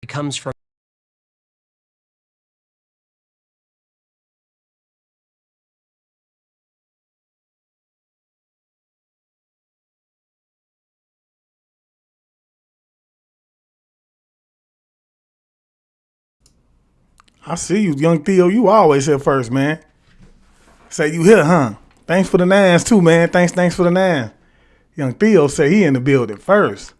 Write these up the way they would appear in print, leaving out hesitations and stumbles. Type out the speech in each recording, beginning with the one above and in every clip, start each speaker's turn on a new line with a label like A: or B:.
A: comes from
B: I see you, young Theo. You always here first, man. Say you here, huh? Thanks for the nines too, man. Thanks for the nines. Young Theo say he in the building first.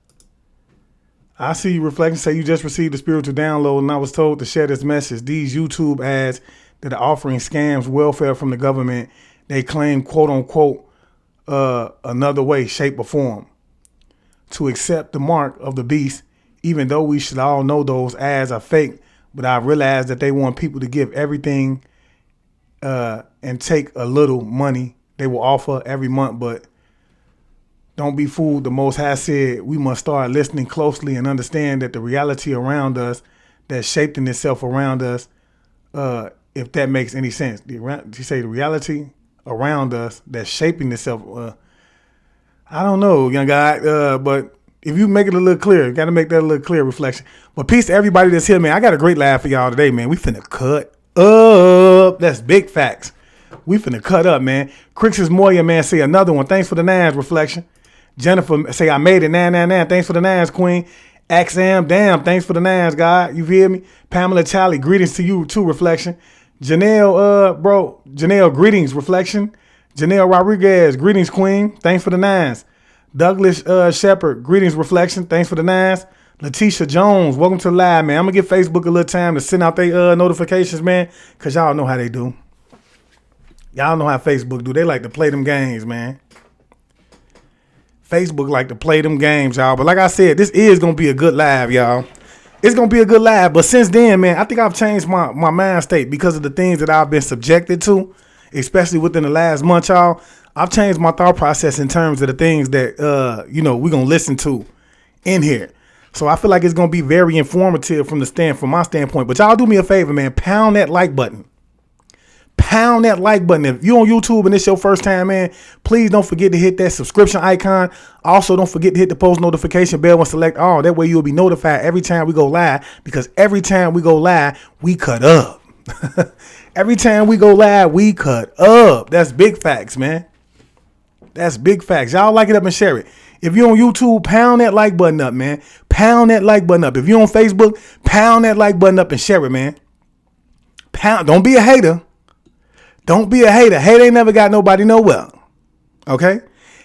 B: I see you reflecting. Say you just received a spiritual download, and I was told to share this message. These YouTube ads that are offering scams welfare from the government, they claim quote unquote another way, shape, or form to accept the mark of the beast, even though we should all know those ads are fake. But I realize that they want people to give everything and take a little money they will offer every month. But don't be fooled. The Most High said we must start listening closely and understand that the reality around us that's shaping itself around us, if that makes any sense. You say the reality around us that's shaping itself. I don't know, young guy, but if you make it a little clear, you got to make that a little clear reflection. But peace to everybody that's here, man. I got a great laugh for y'all today, man. We finna cut up. That's big facts. We finna cut up, man. Crixus Moya, man, say another one. Thanks for the nines, reflection. Jennifer say I made it, 999. Thanks for the nines, queen. Axam, damn, thanks for the nines, God. You hear me? Pamela Talley, greetings to you too, reflection. Janelle, greetings, reflection. Janelle Rodriguez, greetings, queen. Thanks for the nines. Douglas Shepard, greetings, reflection. Thanks for the nines. Letitia Jones, welcome to the live, man. I'm gonna give Facebook a little time to send out their notifications, man, cause y'all know how they do. Y'all know how Facebook do. They like to play them games, man. Facebook like to play them games, y'all. But like I said, this is gonna be a good live, y'all. It's gonna be a good live. But since then, man, I think I've changed my mind state because of the things that I've been subjected to, especially within the last month, y'all. I've changed my thought process in terms of the things that we're gonna listen to in here. So I feel like it's gonna be very informative from my standpoint. But y'all do me a favor, man. Pound that like button. Pound that like button. If you're on YouTube and it's your first time, man, please don't forget to hit that subscription icon. Also, don't forget to hit the post notification bell and select all. That way you'll be notified every time we go live, because every time we go live, we cut up. Every time we go live, we cut up. That's big facts, man. That's big facts. Y'all like it up and share it. If you're on YouTube, pound that like button up, man. Pound that like button up. If you're on Facebook, pound that like button up and share it, man. Don't be a hater. Don't be a hater. Hate ain't never got nobody nowhere. Okay?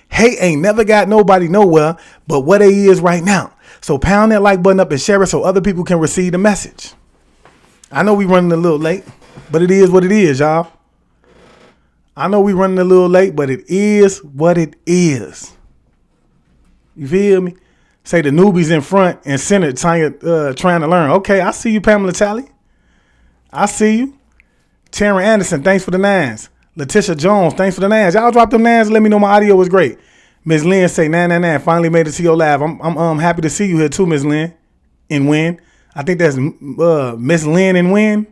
B: Hate ain't never got nobody nowhere but what it is right now. So pound that like button up and share it so other people can receive the message. I know we running a little late, but it is what it is, y'all. I know we running a little late, but it is what it is. You feel me? Say the newbies in front and center trying to learn. Okay, I see you, Pamela Talley. I see you. Taryn Anderson, thanks for the nines. Letitia Jones, thanks for the nines. Y'all drop them nines and let me know my audio was great. Ms. Lynn say 999, finally made it to your live. I'm happy to see you here too, Ms. Lynn. And Win. I think that's Miss Lynn and Win.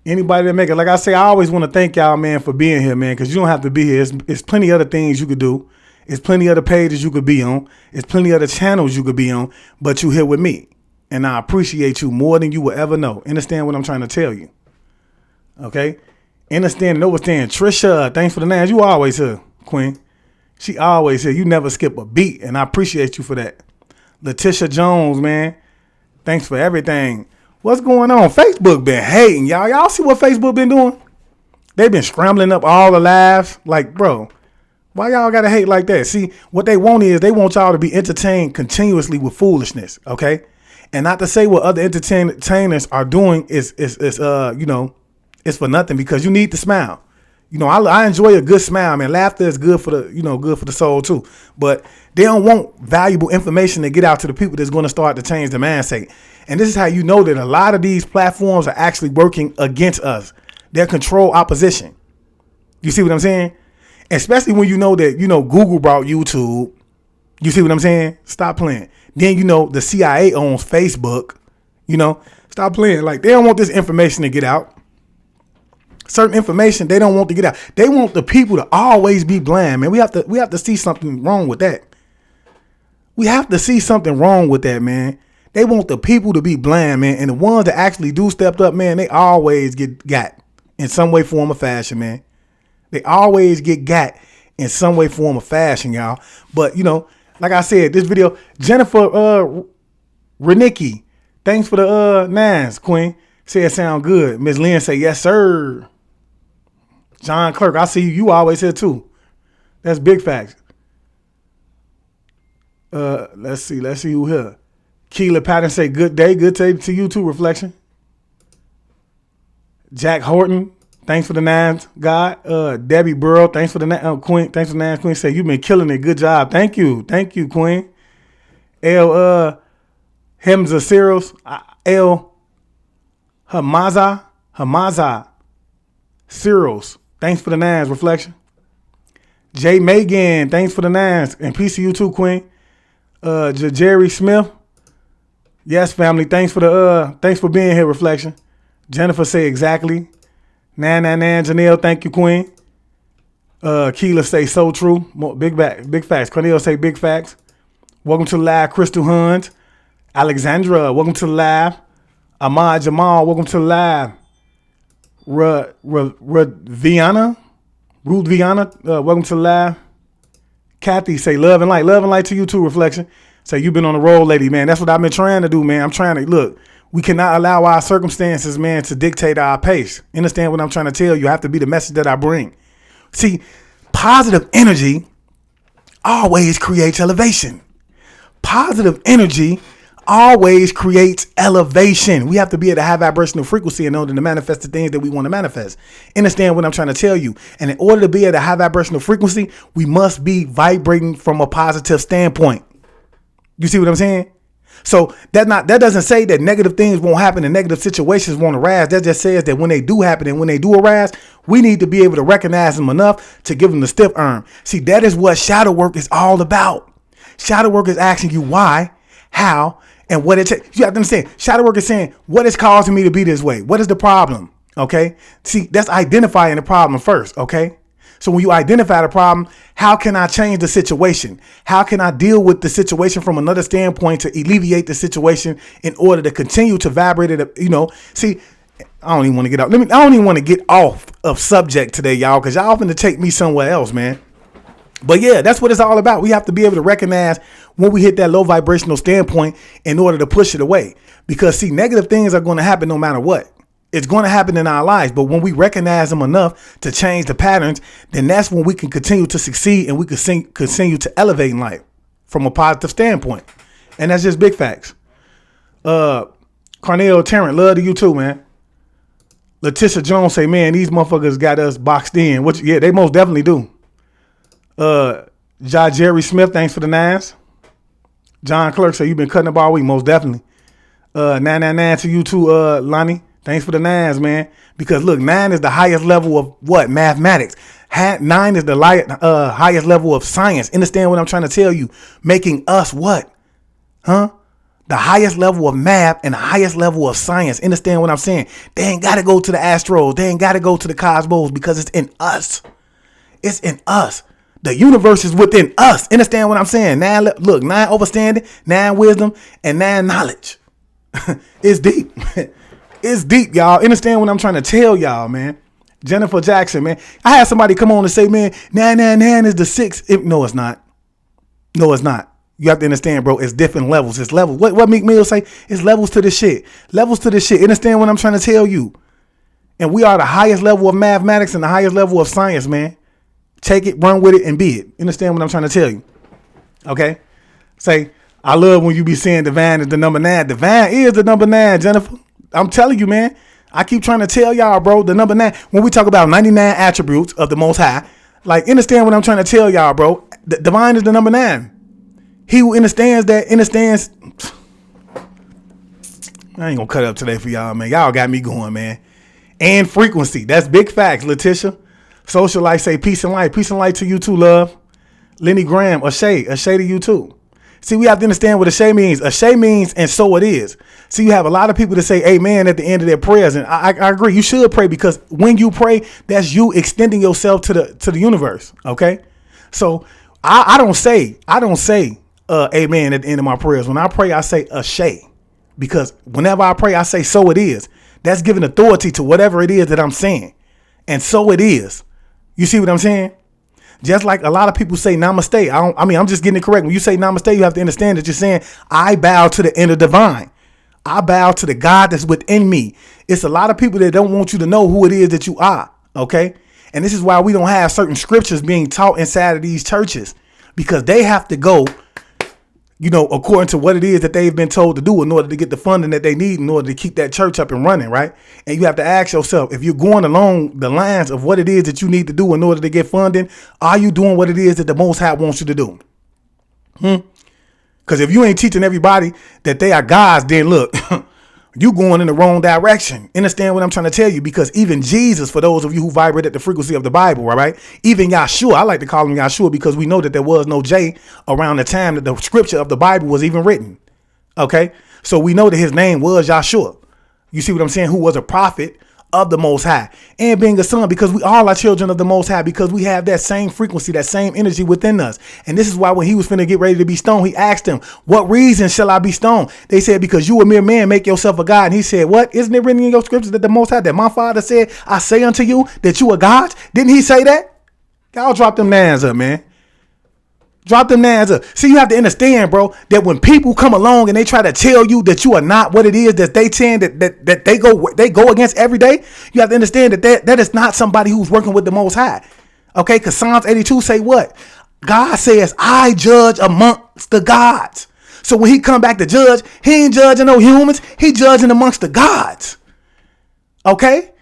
B: Anybody that make it. Like I say, I always want to thank y'all, man, for being here, man, because you don't have to be here. It's plenty other things you could do. It's plenty other pages you could be on. It's plenty other channels you could be on, but you here with me. And I appreciate you more than you will ever know. Understand what I'm trying to tell you. Okay? Understand and understand. Trisha, thanks for the names. You always here, Queen. She always here. You never skip a beat, and I appreciate you for that. Letitia Jones, man. Thanks for everything. What's going on? Facebook been hating, y'all. Y'all see what Facebook been doing? They've been scrambling up all the lives. Like, bro, why y'all gotta hate like that? See, what they want is they want y'all to be entertained continuously with foolishness, okay? And not to say what other entertainers are doing is it's for nothing, because you need to smile. You know, I enjoy a good smile, man. Laughter is good for the soul too. But they don't want valuable information to get out to the people that's going to start to change the mindset. And this is how you know that a lot of these platforms are actually working against us. They're control opposition. You see what I'm saying? Especially when you know that, Google brought YouTube. You see what I'm saying? Stop playing. Then, the CIA owns Facebook. Stop playing. Like, they don't want this information to get out. Certain information they don't want to get out. They want the people to always be blind, man. We have to see something wrong with that. We have to see something wrong with that, man. They want the people to be blind, man. And the ones that actually do step up, man, they always get got in some way, form, or fashion, man. They always get got in some way, form, or fashion, y'all. But, you know, like I said, this video, Jennifer Renicki, thanks for the nines, Queen. Say it sound good. Miss Lynn say, yes, sir. John Clerk, I see you. You always here, too. That's big facts. Let's see who here. Keela Patton say, good day to you too, Reflection. Jack Horton, thanks for the nines, God. Debbie Burrow, thanks for the Queen. Thanks for the nines, Queen. Say, you've been killing it. Good job. Thank you, Queen. L Hemza Cyril's L Hamaza Cyril's. Thanks for the nines, Reflection. Jay Megan, thanks for the nines. And peace to you too, Queen. Jerry Smith. Yes, family. Thanks for being here, Reflection. Jennifer say exactly. Nan Janelle, thank you, Queen. Keela say so true. Big facts. Cornell say big facts. Welcome to the live, Crystal Huns. Alexandra, welcome to the live. Ahmad Jamal, welcome to the live. Ruth Viana, welcome to the live. Kathy say love and light to you too, Reflection. Say you've been on the road, lady, man. That's what I've been trying to do, man. I'm trying to look. We cannot allow our circumstances, man, to dictate our pace. Understand what I'm trying to tell you? I have to be the message that I bring. See, positive energy always creates elevation. Positive energy always creates elevation. We have to be at a high vibrational frequency in order to manifest the things that we want to manifest. Understand what I'm trying to tell you? And in order to be at a high vibrational frequency, we must be vibrating from a positive standpoint. You see what I'm saying? So that doesn't say that negative things won't happen and negative situations won't arise. That just says that when they do happen and when they do arise, we need to be able to recognize them enough to give them the stiff arm. See, that is what shadow work is all about. Shadow work is asking you why, how, and what it takes. You have to understand, shadow work is saying, what is causing me to be this way? What is the problem? Okay. See, that's identifying the problem first. Okay. So when you identify the problem, how can I change the situation? How can I deal with the situation from another standpoint to alleviate the situation in order to continue to vibrate it? You know, see, I don't even want to get off. I don't even want to get off of subject today, y'all, because y'all often to take me somewhere else, man. But yeah, that's what it's all about. We have to be able to recognize when we hit that low vibrational standpoint in order to push it away. Because see, negative things are going to happen no matter what. It's going to happen in our lives. But when we recognize them enough to change the patterns, then that's when we can continue to succeed and we can continue to elevate in life from a positive standpoint. And that's just big facts. Carnell Tarrant, love to you too, man. Letitia Jones say, man, these motherfuckers got us boxed in. Which, yeah, they most definitely do. Jerry Smith, thanks for the nines. John Clerk say, you've been cutting up all week. Most definitely. 999 to you too, Lonnie. Thanks for the nines, man. Because look, 9 is the highest level of what? Mathematics. 9 is the highest level of science. Understand what I'm trying to tell you? Making us what? The highest level of math and the highest level of science. Understand what I'm saying? They ain't got to go to the Astros. They ain't got to go to the cosmos because it's in us. It's in us. The universe is within us. Understand what I'm saying? 9 understanding, 9 wisdom, and 9 knowledge. It's deep. It's deep, y'all. Understand what I'm trying to tell y'all, man. Jennifer Jackson, man. I had somebody come on and say, man, 999 is the 6. No, it's not. No, it's not. You have to understand, bro. It's different levels. It's levels. What Meek Mill say? It's levels to this shit. Levels to this shit. Understand what I'm trying to tell you? And we are the highest level of mathematics and the highest level of science, man. Take it, run with it, and be it. Understand what I'm trying to tell you? Okay? Say, I love when you be saying divine is the number 9. Divine is the number 9, Jennifer. I'm telling you, man. I keep trying to tell y'all, bro, the number 9. When we talk about 99 attributes of the Most High, like, understand what I'm trying to tell y'all, bro. The divine is the number 9. He who understands that understands. I ain't gonna cut up today for y'all, man. Y'all got me going, man. And frequency. That's big facts, Letitia. Social life say peace and light. Peace and light to you too, love. Lenny Graham, a shade to you too. See, we have to understand what a shay means. A shay means, and so it is. See, you have a lot of people that say amen at the end of their prayers. And I agree. You should pray because when you pray, that's you extending yourself to the universe. Okay. So I don't say amen at the end of my prayers. When I pray, I say ashay, because whenever I pray, I say so it is. That's giving authority to whatever it is that I'm saying. And so it is. You see what I'm saying? Just like a lot of people say namaste. I'm just getting it correct. When you say namaste, you have to understand that you're saying, I bow to the inner divine. I bow to the God that's within me. It's a lot of people that don't want you to know who it is that you are. Okay. And this is why we don't have certain scriptures being taught inside of these churches, because they have to go, according to what it is that they've been told to do in order to get the funding that they need in order to keep that church up and running, right? And you have to ask yourself, if you're going along the lines of what it is that you need to do in order to get funding, are you doing what it is that the Most High wants you to do? Because if you ain't teaching everybody that they are gods, then look, you going in the wrong direction. Understand what I'm trying to tell you? Because even Jesus, for those of you who vibrate at the frequency of the Bible, right? Even Yahshua, I like to call him Yahshua because we know that there was no J around the time that the scripture of the Bible was even written. Okay. So we know that his name was Yahshua. You see what I'm saying? Who was a prophet of the Most High and being a son, because we all are children of the Most High, because we have that same frequency, that same energy within us. And this is why when he was finna get ready to be stoned, he asked them, what reason shall I be stoned? They said, because you a mere man, make yourself a God. And he said, what? Isn't it written in your scriptures that the Most High, that my father said, I say unto you that you are gods? Didn't he say that? Y'all drop them nines up, man. Drop them nines up. See, you have to understand, bro, that when people come along and they try to tell you that you are not what it is that they tend that they go against every day, you have to understand that is not somebody who's working with the Most High. Okay, because Psalms 82 say what? God says, I judge amongst the gods. So when he come back to judge, he ain't judging no humans. He judging amongst the gods. Okay?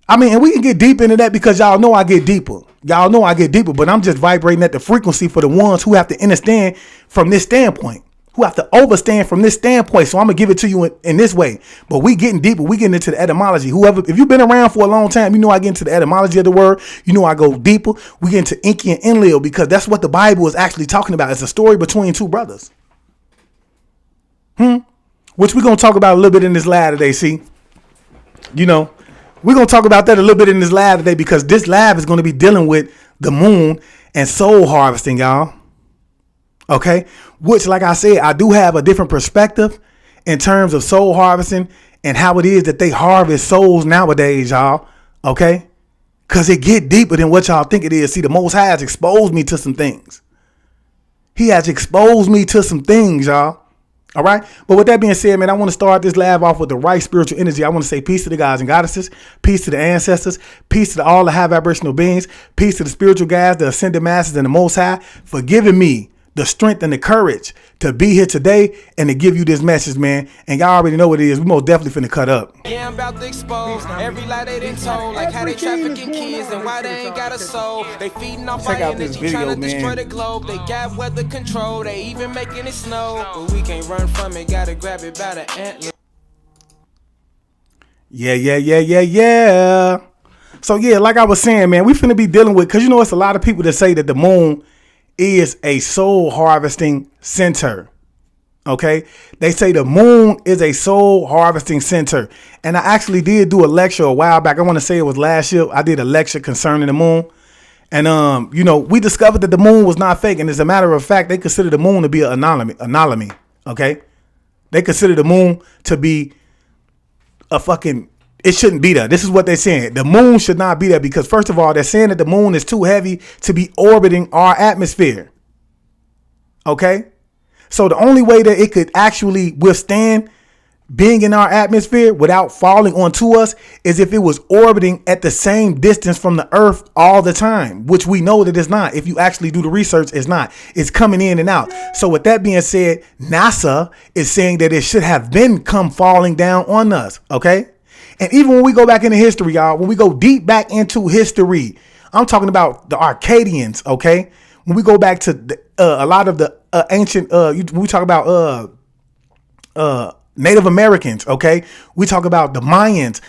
B: I mean, and we can get deep into that because y'all know I get deeper. Y'all know I get deeper, but I'm just vibrating at the frequency for the ones who have to understand from this standpoint, who have to overstand from this standpoint. So I'm going to give it to you in this way. But we getting deeper. We getting into the etymology. If you've been around for a long time, you know I get into the etymology of the word. You know I go deeper. We get into Enki and Enlil, because that's what the Bible is actually talking about. It's a story between two brothers. Which we're going to talk about a little bit in this live today, see? We're going to talk about that a little bit in this lab today, because this lab is going to be dealing with the moon and soul harvesting, y'all. Okay. Which, like I said, I do have a different perspective in terms of soul harvesting and how it is that they harvest souls nowadays, y'all. Okay. Because it get deeper than what y'all think it is. See, the Most High has exposed me to some things. He has exposed me to some things, y'all. All right. But with that being said, man, I want to start this live off with the right spiritual energy. I want to say peace to the gods and goddesses, peace to the ancestors, peace to all the high vibrational beings, peace to the spiritual guides, the ascended masters, and the Most High for giving me the strength and the courage to be here today and to give you this message, man. And y'all already know what it is. We most definitely finna cut up.
A: Yeah, I'm about to expose every lie they done told, like how they trafficking kids and why they ain't got a soul. They feeding off our energy, trying to destroy the globe. They got weather control, they even making it snow. But we can't run from it, gotta grab it by the antler.
B: Yeah. So yeah, like I was saying, man, we finna be dealing with, because it's a lot of people that say that the moon is a soul harvesting center. Okay. They say the moon is a soul harvesting center. And I actually did do a lecture a while back. I want to say it was last year. I did a lecture concerning the moon. And, we discovered that the moon was not fake. And as a matter of fact, they consider the moon to be an anomaly. Okay. They consider the moon to be it shouldn't be there. This is what they're saying. The moon should not be there because, first of all, they're saying that the moon is too heavy to be orbiting our atmosphere. Okay. So the only way that it could actually withstand being in our atmosphere without falling onto us is if it was orbiting at the same distance from the earth all the time, which we know that it's not. If you actually do the research, it's not. It's coming in and out. So with that being said, NASA is saying that it should have been come falling down on us. Okay. And even when we go back into history, y'all, when we go deep back into history, I'm talking about the Arcadians. Okay. When we go back to a lot of the ancient, we talk about Native Americans. Okay. We talk about the Mayans,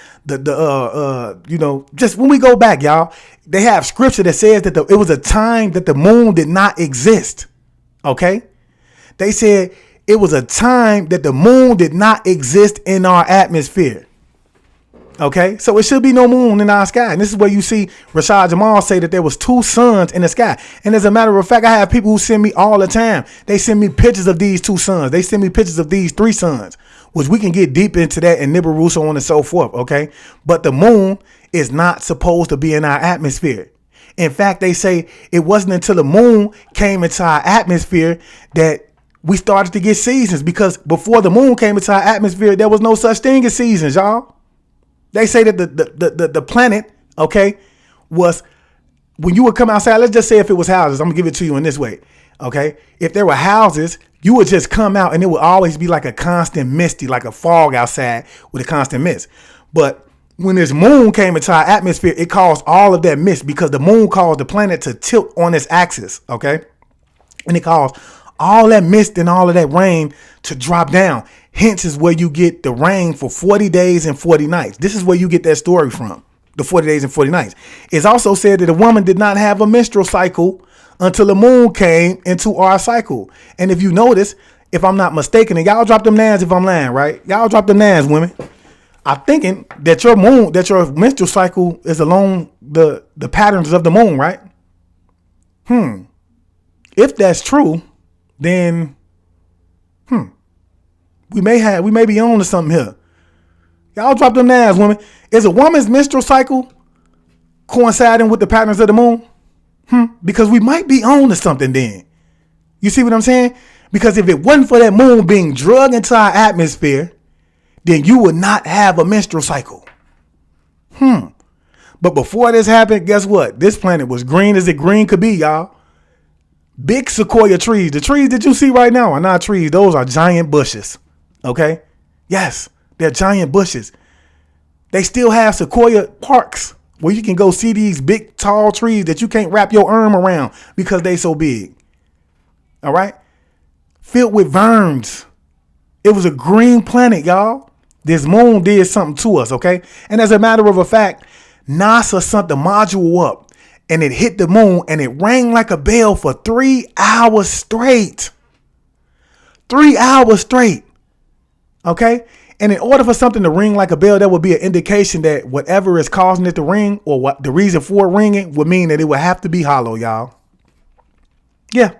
B: just when we go back, y'all, they have scripture that says that it was a time that the moon did not exist. Okay. They said it was a time that the moon did not exist in our atmosphere. Okay, so it should be no moon in our sky. And this is where you see Rashad Jamal say that there was 2 suns in the sky. And as a matter of fact, I have people who send me all the time. They send me pictures of these 2 suns. They send me pictures of these 3 suns, which we can get deep into that and nibble so on and so forth. Okay, but the moon is not supposed to be in our atmosphere. In fact, they say it wasn't until the moon came into our atmosphere that we started to get seasons, because before the moon came into our atmosphere, there was no such thing as seasons, y'all. They say that the planet, okay, was, when you would come outside, let's just say if it was houses, I'm gonna give it to you in this way, okay? If there were houses, you would just come out and it would always be like a constant misty, like a fog outside with a constant mist. But when this moon came into our atmosphere, it caused all of that mist, because the moon caused the planet to tilt on its axis, okay? And it caused all that mist and all of that rain to drop down. Hence is where you get the rain for 40 days and 40 nights. This is where you get that story from, the 40 days and 40 nights. It's also said that a woman did not have a menstrual cycle until the moon came into our cycle. And if you notice, if I'm not mistaken, and y'all drop them nines if I'm lying, right? Y'all drop them nines, women. I'm thinking that your menstrual cycle is along the patterns of the moon, right? If that's true, then we may be on to something here. Y'all drop them nines, women. Is a woman's menstrual cycle coinciding with the patterns of the moon? Because we might be on to something then. You see what I'm saying? Because if it wasn't for that moon being drugged into our atmosphere, then you would not have a menstrual cycle. But before this happened, guess what? This planet was green as it green could be, y'all. Big sequoia trees. The trees that you see right now are not trees. Those are giant bushes. Okay? Yes, they're giant bushes. They still have sequoia parks where you can go see these big, tall trees that you can't wrap your arm around because they so big. All right? Filled with verns. It was a green planet, y'all. This moon did something to us, okay? And as a matter of fact, NASA sent the module up and it hit the moon and it rang like a bell for 3 hours straight. 3 hours straight. Okay? And in order for something to ring like a bell, that would be an indication that whatever is causing it to ring, or what the reason for it ringing, would mean that it would have to be hollow, y'all. Yeah,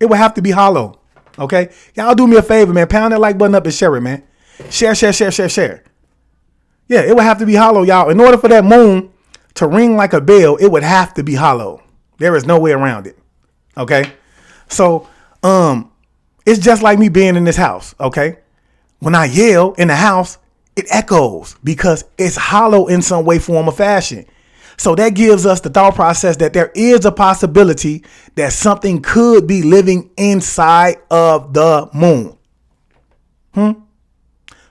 B: it would have to be hollow. Okay? Y'all do me a favor, man. Pound that like button up and share it, man. Share. Yeah, it would have to be hollow, y'all. In order for that moon to ring like a bell, it would have to be hollow. There is no way around it. Okay? So, it's just like me being in this house, okay? When I yell in the house, it echoes because it's hollow in some way, form, or fashion. So that gives us the thought process that there is a possibility that something could be living inside of the moon.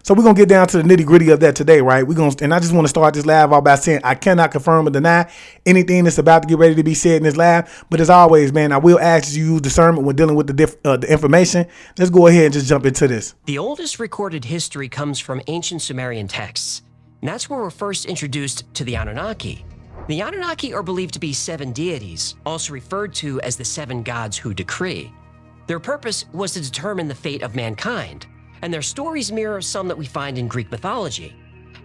B: So we're going to get down to the nitty gritty of that today, right? And I just want to start this live off by saying I cannot confirm or deny anything that's about to get ready to be said in this live. But as always, man, I will ask you to use discernment when dealing with the information. Let's go ahead and just jump into this.
C: The oldest recorded history comes from ancient Sumerian texts. And that's where we're first introduced to the Anunnaki. The Anunnaki are believed to be 7 deities, also referred to as the 7 gods who decree. Their purpose was to determine the fate of mankind, and their stories mirror some that we find in Greek mythology.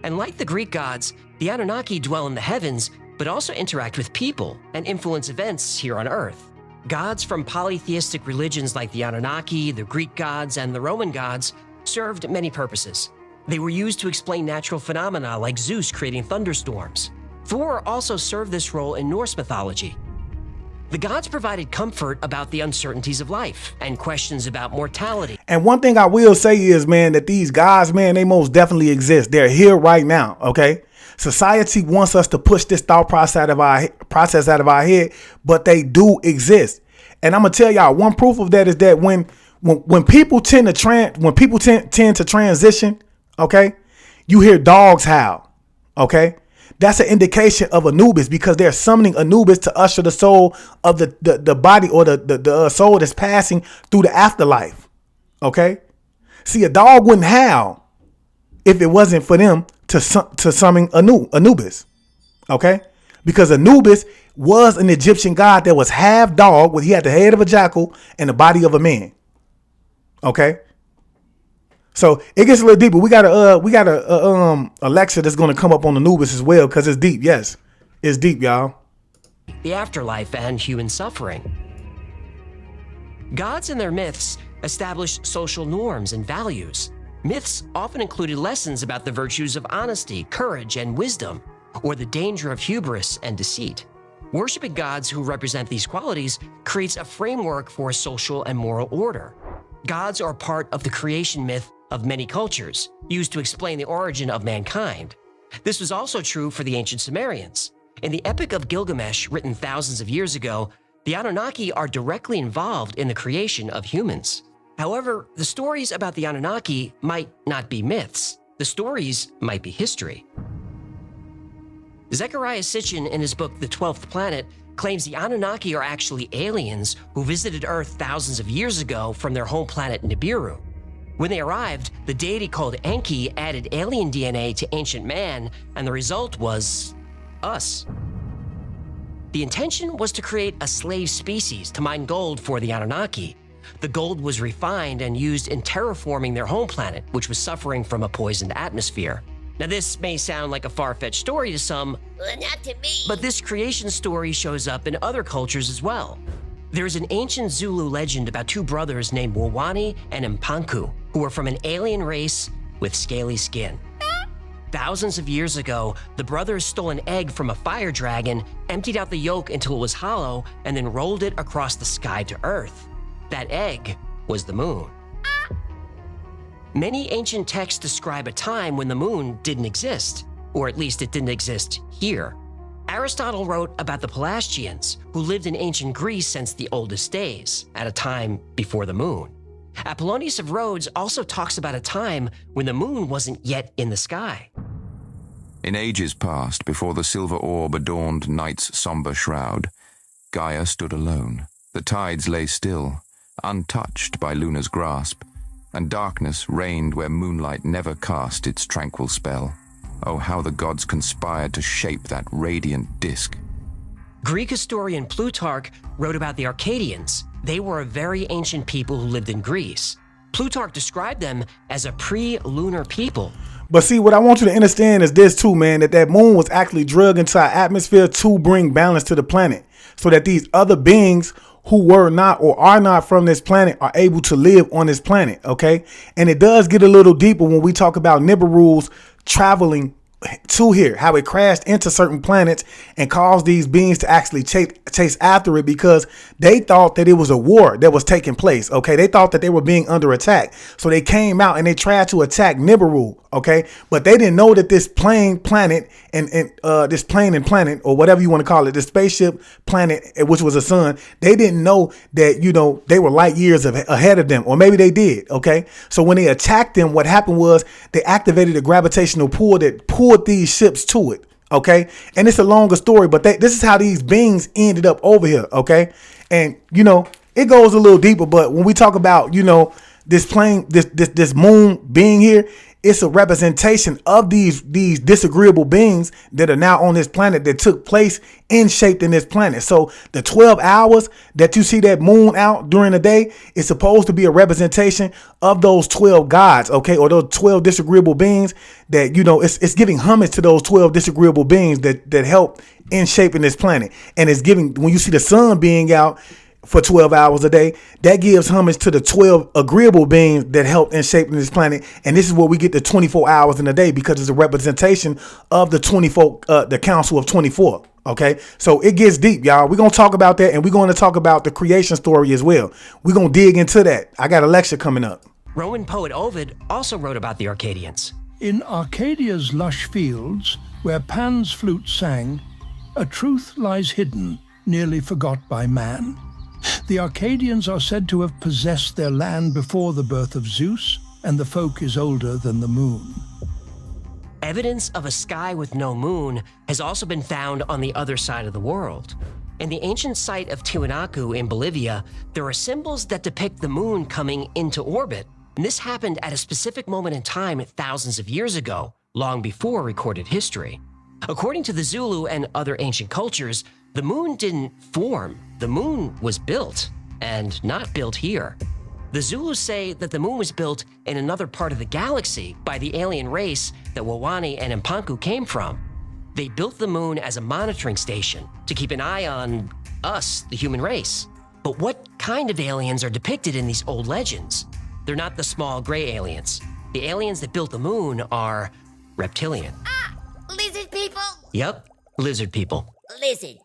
C: And like the Greek gods, the Anunnaki dwell in the heavens, but also interact with people and influence events here on Earth. Gods from polytheistic religions like the Anunnaki, the Greek gods, and the Roman gods served many purposes. They were used to explain natural phenomena like Zeus creating thunderstorms. Thor also served this role in Norse mythology. The gods provided comfort about the uncertainties of life and questions about mortality.
B: And one thing I will say is, man, that these gods, man, they most definitely exist. They're here right now, okay? Society wants us to push this thought process out of our head, but they do exist. And I'm gonna tell y'all, one proof of that is that when people tend to transition, okay, you hear dogs howl, okay? That's an indication of Anubis, because they're summoning Anubis to usher the soul of the body, or the soul that's passing through the afterlife. Okay. See, a dog wouldn't howl if it wasn't for them to summon Anubis. Okay. Because Anubis was an Egyptian god that was half dog, where he had the head of a jackal and the body of a man. Okay. So it gets a little deeper. We got a Alexa that's gonna come up on Anubis as well, because it's deep. Yes, it's deep, y'all.
C: The afterlife and human suffering. Gods and their myths established social norms and values. Myths often included lessons about the virtues of honesty, courage, and wisdom, or the danger of hubris and deceit. Worshipping gods who represent these qualities creates a framework for social and moral order. Gods are part of the creation myth of many cultures, used to explain the origin of mankind. This was also true for the ancient Sumerians. In the Epic of Gilgamesh, written thousands of years ago, the Anunnaki are directly involved in the creation of humans. However, the stories about the Anunnaki might not be myths. The stories might be history. Zecharia Sitchin, in his book The 12th Planet, claims the Anunnaki are actually aliens who visited Earth thousands of years ago from their home planet Nibiru. When they arrived, the deity called Enki added alien DNA to ancient man, and the result was us. The intention was to create a slave species to mine gold for the Anunnaki. The gold was refined and used in terraforming their home planet, which was suffering from a poisoned atmosphere. Now, this may sound like a far-fetched story to some,
D: Not to me.
C: but this creation story shows up in other cultures as well. There's an ancient Zulu legend about two brothers named Wawani and Mpanku, who were from an alien race with scaly skin. Thousands of years ago, the brothers stole an egg from a fire dragon, emptied out the yolk until it was hollow, and then rolled it across the sky to Earth. That egg was the moon. Many ancient texts describe a time when the moon didn't exist, or at least it didn't exist here. Aristotle wrote about the Pelasgians, who lived in ancient Greece since the oldest days, at a time before the moon. Apollonius of Rhodes also talks about a time when the moon wasn't yet in the sky.
E: In ages past, before the silver orb adorned night's somber shroud, Gaia stood alone. The tides lay still, untouched by Luna's grasp, and darkness reigned where moonlight never cast its tranquil spell. Oh, how the gods conspired to shape that radiant disk.
C: Greek historian Plutarch wrote about the Arcadians. They were a very ancient people who lived in Greece. Plutarch described them as a pre-lunar people.
B: But see, what I want you to understand is this too, man, that moon was actually drugged into our atmosphere to bring balance to the planet, so that these other beings who were not or are not from this planet are able to live on this planet, okay? And it does get a little deeper when we talk about Nibiru's traveling to here, how it crashed into certain planets and caused these beings to actually chase after it, because they thought that it was a war that was taking place. Okay, they thought that they were being under attack, so they came out and they tried to attack Nibiru. Okay, but they didn't know that this plane planet and this plane and planet, or whatever you want to call it, this spaceship planet, which was a sun, they didn't know that, you know, they were light years ahead of them, or maybe they did. Okay, so when they attacked them, what happened was they activated a gravitational pull that pulled these ships to it. Okay, and it's a longer story, but this is how these beings ended up over here. Okay, and you know, it goes a little deeper, but when we talk about, you know, this plane, this moon being here, it's a representation of these disagreeable beings that are now on this planet that took place and shaped in this planet. So the 12 hours that you see that moon out during the day is supposed to be a representation of those 12 gods, okay, or those 12 disagreeable beings that, you know, it's giving homage to those 12 disagreeable beings that help in shaping this planet. And it's giving, when you see the sun being out for 12 hours a day, that gives homage to the 12 agreeable beings that helped in shaping this planet. And this is where we get the 24 hours in a day, because it's a representation of the 24, the Council of 24. Okay, so it gets deep, y'all. We're going to talk about that, and we're going to talk about the creation story as well. We're going to dig into that. I got a lecture coming up.
C: Roman poet Ovid also wrote about the Arcadians.
F: In Arcadia's lush fields, where Pan's flute sang, a truth lies hidden, nearly forgot by man. The Arcadians are said to have possessed their land before the birth of Zeus, and the folk is older than the moon.
C: Evidence of a sky with no moon has also been found on the other side of the world. In the ancient site of Tiwanaku in Bolivia, there are symbols that depict the moon coming into orbit. And this happened at a specific moment in time thousands of years ago, long before recorded history. According to the Zulu and other ancient cultures, the moon didn't form. The moon was built, and not built here. The Zulus say that the moon was built in another part of the galaxy by the alien race that Wawani and Mpanku came from. They built the moon as a monitoring station to keep an eye on us, the human race. But what kind of aliens are depicted in these old legends? They're not the small gray aliens. The aliens that built the moon are reptilian.
D: Lizard people?
C: Yep, lizard people.
D: Lizard.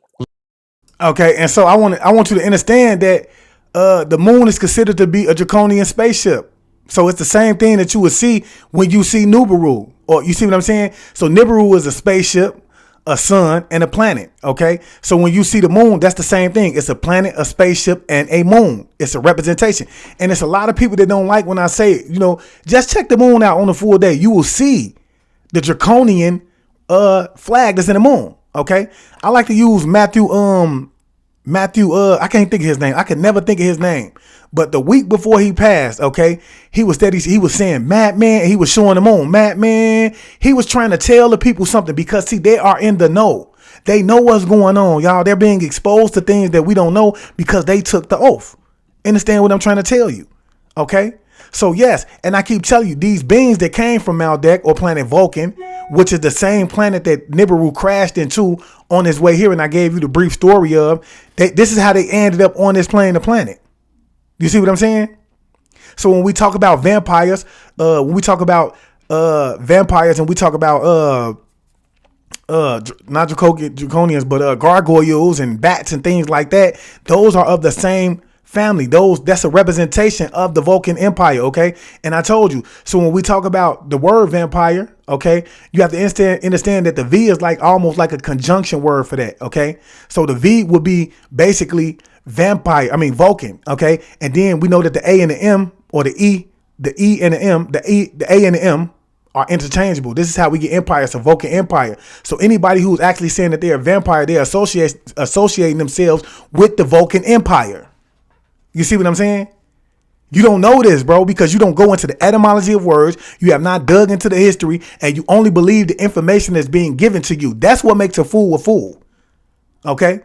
B: Okay, and so I want you to understand that the moon is considered to be a draconian spaceship. So it's the same thing that you would see when you see Nibiru. Or you see what I'm saying? So Nibiru is a spaceship, a sun, and a planet. Okay. So when you see the moon, that's the same thing. It's a planet, a spaceship, and a moon. It's a representation. And it's a lot of people that don't like when I say, just check the moon out on a full day. You will see the draconian flag that's in the moon. Okay. I like to use Matthew, I can't think of his name. I could never think of his name. But the week before he passed, okay, he was saying, Madman, he was showing the moon. Madman, he was trying to tell the people something because, see, they are in the know. They know what's going on, y'all. They're being exposed to things that we don't know because they took the oath. Understand what I'm trying to tell you? Okay? So, yes, and I keep telling you, these beings that came from Maldek or planet Vulcan, which is the same planet that Nibiru crashed into on his way here, and I gave you the brief story of, this is how they ended up on this plane, the planet. You see what I'm saying? So when we talk about vampires, and we talk about not draconians, but gargoyles and bats and things like that, those are of the same family. That's a representation of the Vulcan Empire, okay? And I told you, so when we talk about the word vampire, okay, you have to understand that the V is almost like a conjunction word for that, okay? So the V would be basically Vulcan, okay? And then we know that the A and the M, or the E and the M, the A and the M are interchangeable. This is how we get empire. It's a Vulcan Empire. So anybody who's actually saying that they're a vampire, they're associating themselves with the Vulcan Empire. You see what I'm saying? You don't know this, bro, because you don't go into the etymology of words. You have not dug into the history, and you only believe the information that's being given to you. That's what makes a fool a fool. Okay?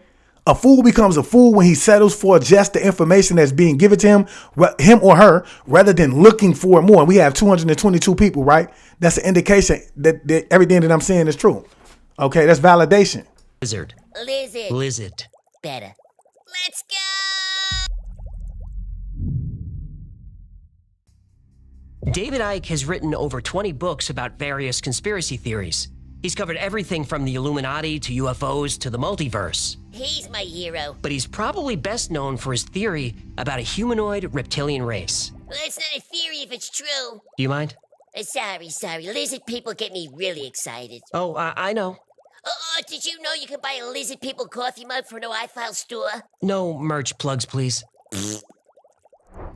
B: A fool becomes a fool when he settles for just the information that's being given to him or her, rather than looking for more. And we have 222 people, right? That's an indication that everything that I'm saying is true. Okay, that's validation.
C: Lizard.
D: Lizard. Better. Let's go!
C: David Icke has written over 20 books about various conspiracy theories. He's covered everything from the Illuminati to UFOs to the multiverse.
D: He's my hero.
C: But he's probably best known for his theory about a humanoid reptilian race.
D: Well, it's not a theory if it's true.
C: Do you mind?
D: Sorry. Lizard people get me really excited.
C: Oh, I know.
D: Did you know you can buy a Lizard People coffee mug from no iFile store?
C: No merch plugs, please.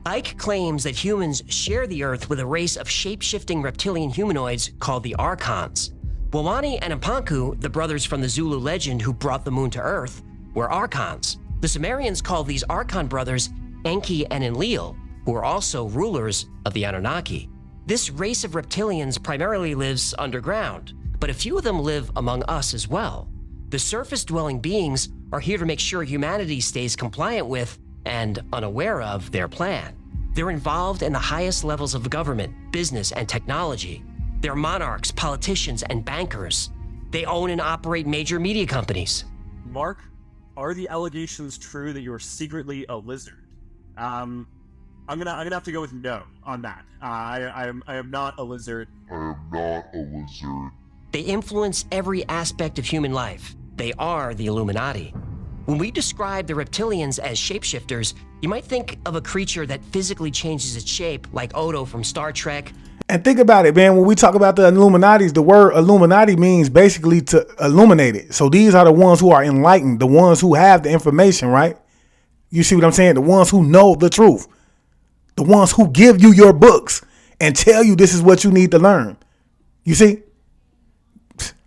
C: Icke claims that humans share the Earth with a race of shape-shifting reptilian humanoids called the Archons. Wawani and Mpanku, the brothers from the Zulu legend who brought the moon to Earth, were Archons. The Sumerians called these Archon brothers Enki and Enlil, who are also rulers of the Anunnaki. This race of reptilians primarily lives underground, but a few of them live among us as well. The surface-dwelling beings are here to make sure humanity stays compliant with and unaware of their plan. They're involved in the highest levels of government, business, and technology. They're monarchs, politicians, and bankers. They own and operate major media companies.
G: Mark, are the allegations true that you're secretly a lizard? I'm gonna have to go with no on that. I am not a lizard.
C: They influence every aspect of human life. They are the Illuminati. When we describe the reptilians as shapeshifters, you might think of a creature that physically changes its shape, like Odo from Star Trek.
B: And think about it, man. When we talk about the Illuminatis, the word Illuminati means basically to illuminate it. So these are the ones who are enlightened, the ones who have the information, right? You see what I'm saying? The ones who know the truth. The ones who give you your books and tell you this is what you need to learn. You see?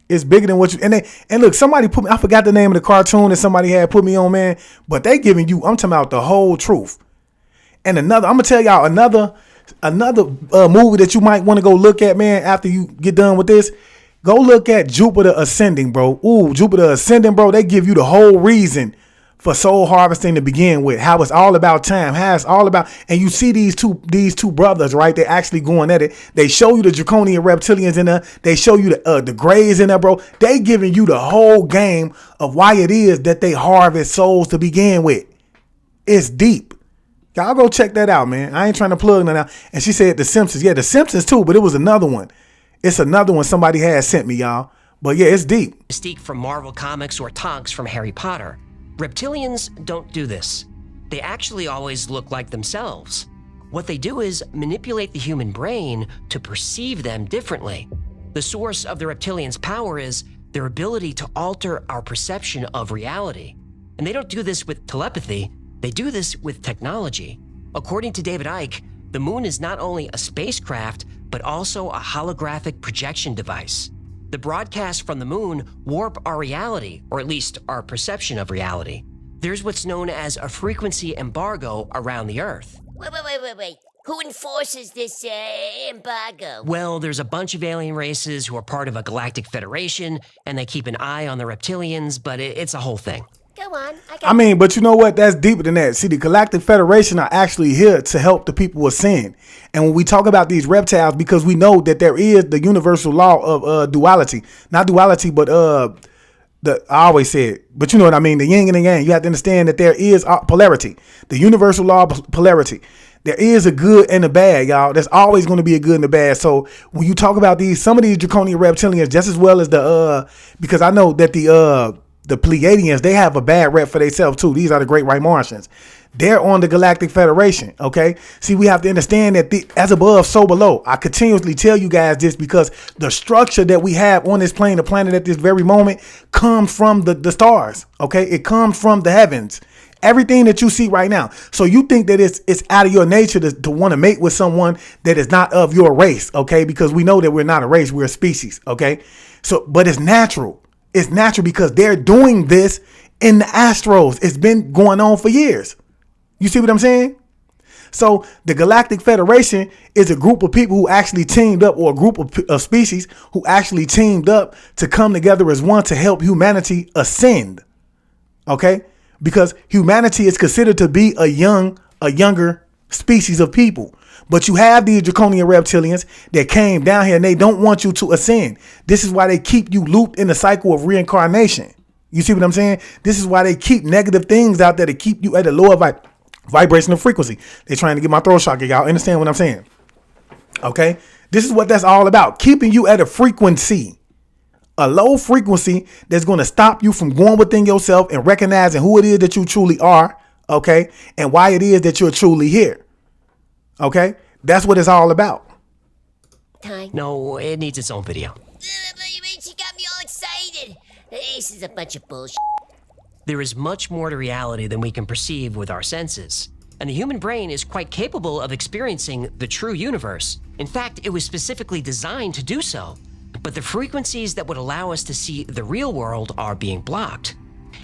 B: It's bigger than what you, and look, somebody put me, I forgot the name of the cartoon that somebody had put me on, man, but they giving you, I'm talking about the whole truth. And I'm gonna tell y'all another movie that you might want to go look at, man, after you get done with this. Go look at Jupiter Ascending, bro. Ooh, Jupiter Ascending, bro. They give you the whole reason for soul harvesting to begin with. How it's all about time. How it's all about, and you see these two brothers, right? They're actually going at it. They show you the draconian reptilians in there. They show you the grays in there, bro. They giving you the whole game of why it is that they harvest souls to begin with. It's deep. Y'all go check that out, man. I ain't trying to plug nothing out. And she said The Simpsons. Yeah, The Simpsons too, but it was another one. It's another one somebody had sent me, y'all. But yeah, it's deep.
C: Mystique from Marvel Comics or Tonks from Harry Potter. Reptilians don't do this. They actually always look like themselves. What they do is manipulate the human brain to perceive them differently. The source of the reptilians' power is their ability to alter our perception of reality. And they don't do this with telepathy, they do this with technology. According to David Icke, the moon is not only a spacecraft, but also a holographic projection device. The broadcasts from the moon warp our reality, or at least our perception of reality. There's what's known as a frequency embargo around the Earth.
D: Wait. Who enforces this embargo?
C: Well, there's a bunch of alien races who are part of a galactic federation, and they keep an eye on the reptilians, but it's a whole thing.
D: Go on.
B: I mean, but you know what? That's deeper than that. See, the Galactic Federation are actually here to help the people ascend. And when we talk about these reptiles, because we know that there is the universal law of duality. Not duality, but I always say it, but you know what I mean, the yin and the yang. You have to understand that there is polarity. The universal law of polarity. There is a good and a bad, y'all. There's always going to be a good and a bad. So when you talk about some of these draconian reptilians, just as well as because I know that the Pleiadians, they have a bad rep for themselves too. These are the Great White Martians. They're on the Galactic Federation, okay? See, we have to understand that as above, so below. I continuously tell you guys this because the structure that we have on this plane, the planet at this very moment, comes from the stars, okay? It comes from the heavens. Everything that you see right now. So you think that it's out of your nature to want to mate with someone that is not of your race, okay? Because we know that we're not a race, we're a species, okay? So, but it's natural. It's natural because they're doing this in the Astros. It's been going on for years. You see what I'm saying? So the Galactic Federation is a group of people who actually teamed up, or a group of species who actually teamed up to come together as one to help humanity ascend. Okay? Because humanity is considered to be a younger species of people. But you have these draconian reptilians that came down here and they don't want you to ascend. This is why they keep you looped in the cycle of reincarnation. You see what I'm saying? This is why they keep negative things out there to keep you at a lower vibrational frequency. They're trying to get my throat shocked. Y'all understand what I'm saying? Okay? This is what that's all about. Keeping you at a frequency. A low frequency that's going to stop you from going within yourself and recognizing who it is that you truly are. Okay? And why it is that you're truly here. Okay? That's what it's all about.
C: No, it needs its own video.
D: She got me all excited. This is a bunch of bullshit.
C: There is much more to reality than we can perceive with our senses. And the human brain is quite capable of experiencing the true universe. In fact, it was specifically designed to do so. But the frequencies that would allow us to see the real world are being blocked.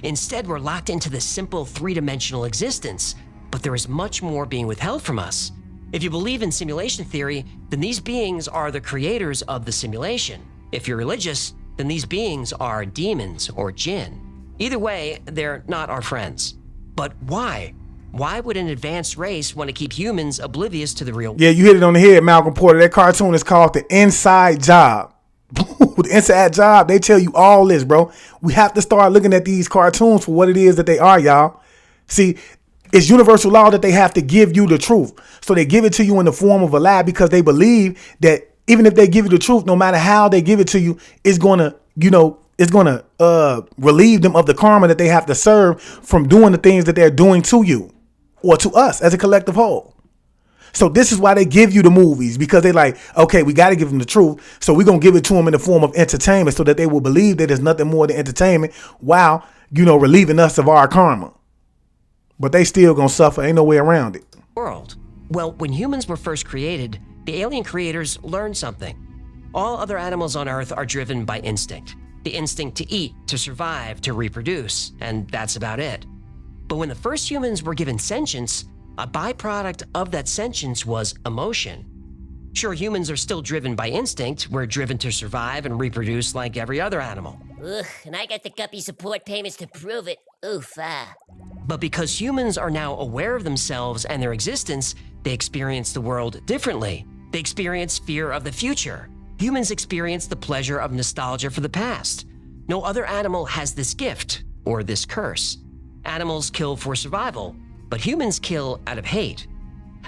C: Instead, we're locked into this simple three-dimensional existence, but there is much more being withheld from us. If you believe in simulation theory, then these beings are the creators of the simulation. If you're religious, then these beings are demons or jinn. Either way, they're not our friends. But why? Why would an advanced race want to keep humans oblivious to the real world?
B: Yeah, you hit it on the head, Malcolm Porter. That cartoon is called The Inside Job. The Inside Job, they tell you all this, bro. We have to start looking at these cartoons for what it is that they are, y'all. See, it's universal law that they have to give you the truth. So they give it to you in the form of a lie because they believe that even if they give you the truth, no matter how they give it to you, it's going to, relieve them of the karma that they have to serve from doing the things that they're doing to you or to us as a collective whole. So this is why they give you the movies, because they're like, okay, we got to give them the truth. So we're going to give it to them in the form of entertainment so that they will believe that there's nothing more than entertainment while, relieving us of our karma. But they still going to suffer. Ain't no way around it.
C: World. Well, when humans were first created, the alien creators learned something. All other animals on Earth are driven by instinct. The instinct to eat, to survive, to reproduce, and that's about it. But when the first humans were given sentience, a byproduct of that sentience was emotion. Sure, humans are still driven by instinct. We're driven to survive and reproduce like every other animal.
D: Ugh, and I got the guppy support payments to prove it. Oof,
C: But because humans are now aware of themselves and their existence, they experience the world differently. They experience fear of the future. Humans experience the pleasure of nostalgia for the past. No other animal has this gift or this curse. Animals kill for survival, but humans kill out of hate.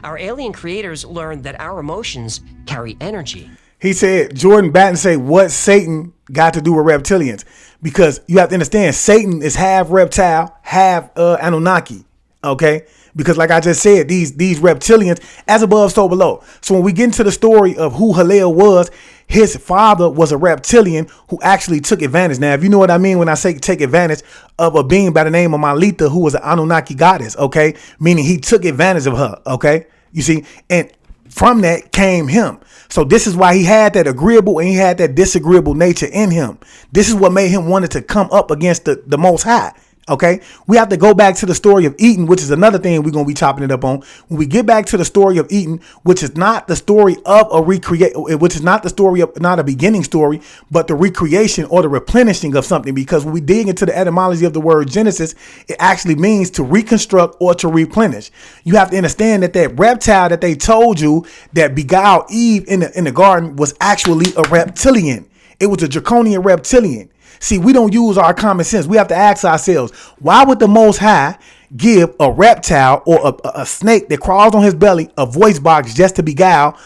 C: Our alien creators learned that our emotions carry energy.
B: He said, Jordan Batten say, what Satan got to do with reptilians? Because you have to understand, Satan is half reptile, half Anunnaki. Okay? Because like I just said, these reptilians, as above, so below. So when we get into the story of who Halil was, his father was a reptilian who actually took advantage. Now, if you know what I mean when I say take advantage of a being by the name of Malita, who was an Anunnaki goddess, okay? Meaning he took advantage of her, okay? You see, and from that came him. So this is why he had that agreeable and he had that disagreeable nature in him. This is what made him wanted to come up against the Most High. Okay, we have to go back to the story of Eden, which is another thing we're going to be chopping it up on. When we get back to the story of Eden, which is not the story of a which is not the story of, not a beginning story, but the recreation or the replenishing of something. Because when we dig into the etymology of the word Genesis, it actually means to reconstruct or to replenish. You have to understand that that reptile that they told you that beguiled Eve in the garden was actually a reptilian. It was a draconian reptilian. See, we don't use our common sense. We have to ask ourselves, why would the Most High give a reptile or a snake that crawls on his belly a voice box just to beguile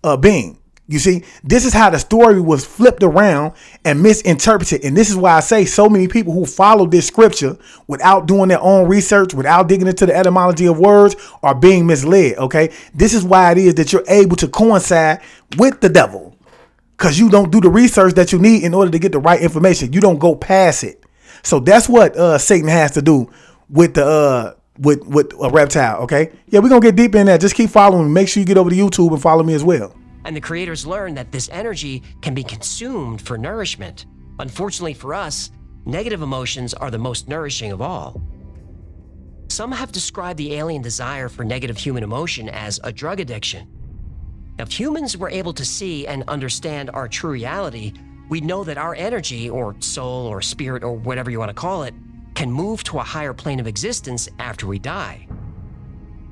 B: a being? You see, this is how the story was flipped around and misinterpreted. And this is why I say so many people who follow this scripture without doing their own research, without digging into the etymology of words, are being misled. OK, this is why it is that you're able to coincide with the devil. Because you don't do the research that you need in order to get the right information. You don't go past it. So that's what Satan has to do with the with a reptile. OK, yeah, we're going to get deep in that. Just keep following me. Make sure you get over to YouTube and follow me as well.
C: And the creators learned that this energy can be consumed for nourishment. Unfortunately for us, negative emotions are the most nourishing of all. Some have described the alien desire for negative human emotion as a drug addiction. Now, if humans were able to see and understand our true reality, we'd know that our energy, or soul, or spirit, or whatever you want to call it, can move to a higher plane of existence after we die.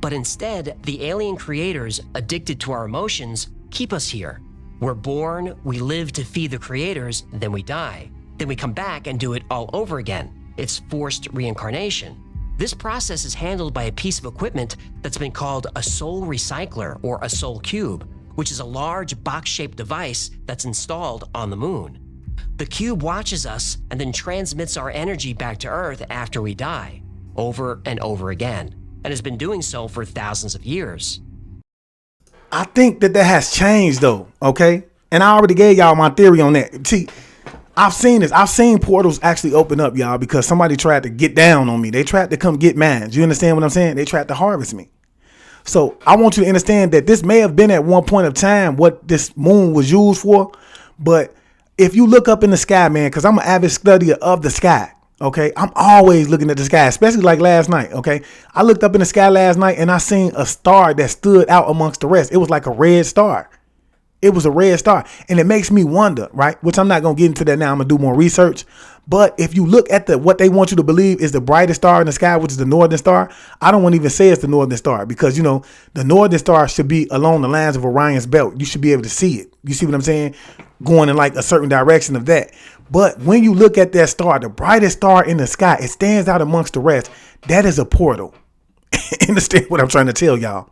C: But instead, the alien creators, addicted to our emotions, keep us here. We're born, we live to feed the creators, then we die. Then we come back and do it all over again. It's forced reincarnation. This process is handled by a piece of equipment that's been called a soul recycler, or a soul cube, which is a large box-shaped device that's installed on the moon. The cube watches us and then transmits our energy back to Earth after we die, over and over again, and has been doing so for thousands of years.
B: I think that has changed though, okay? And I already gave y'all my theory on that. See, I've seen this. I've seen portals actually open up, y'all, because somebody tried to get down on me. They tried to come get mine. You understand what I'm saying? They tried to harvest me. So I want you to understand that this may have been at one point of time what this moon was used for. But if you look up in the sky, man, because I'm an avid studier of the sky. OK, I'm always looking at the sky, especially like last night. OK, I looked up in the sky last night and I seen a star that stood out amongst the rest. It was like a red star. It was a red star. And it makes me wonder, right? Which I'm not going to get into that now. I'm going to do more research. But if you look at what they want you to believe is the brightest star in the sky, which is the Northern Star, I don't want to even say it's the Northern Star because, you know, the Northern Star should be along the lines of Orion's belt. You should be able to see it. You see what I'm saying? Going in like a certain direction of that. But when you look at that star, the brightest star in the sky, it stands out amongst the rest. That is a portal. Understand what I'm trying to tell y'all?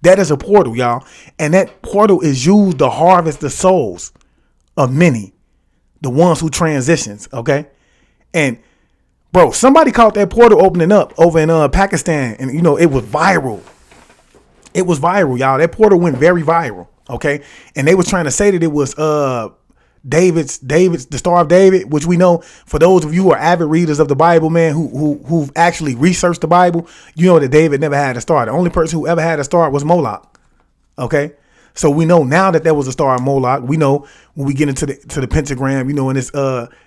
B: That is a portal, y'all. And that portal is used to harvest the souls of many, the ones who transitions, okay? And, bro, somebody caught that portal opening up over in Pakistan, and, you know, it was viral. It was viral, y'all. That portal went very viral, okay? And they was trying to say that it was David's the Star of David, which we know for those of you who are avid readers of the Bible, man, who've actually researched the Bible, you know that David never had a star. The only person who ever had a star was Moloch. Okay, so we know now that there was a star of Moloch. We know when we get into the pentagram, you know, in this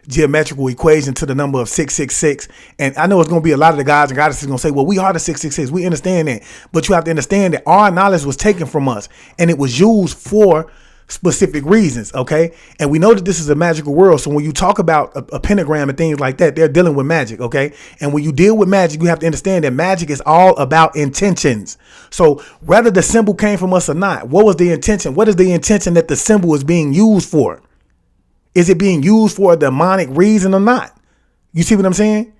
B: geometrical equation to the number of 666. And I know it's going to be a lot of the guys and goddesses going to say, well, we are the 666. We understand that, but you have to understand that our knowledge was taken from us and it was used for specific reasons, okay? And we know that this is a magical world. So when you talk about a pentagram and things like that, they're dealing with magic, okay? And when you deal with magic, you have to understand that magic is all about intentions. So whether the symbol came from us or not, what was the intention? What is the intention that the symbol is being used for? Is it being used for a demonic reason or not? You see what I'm saying?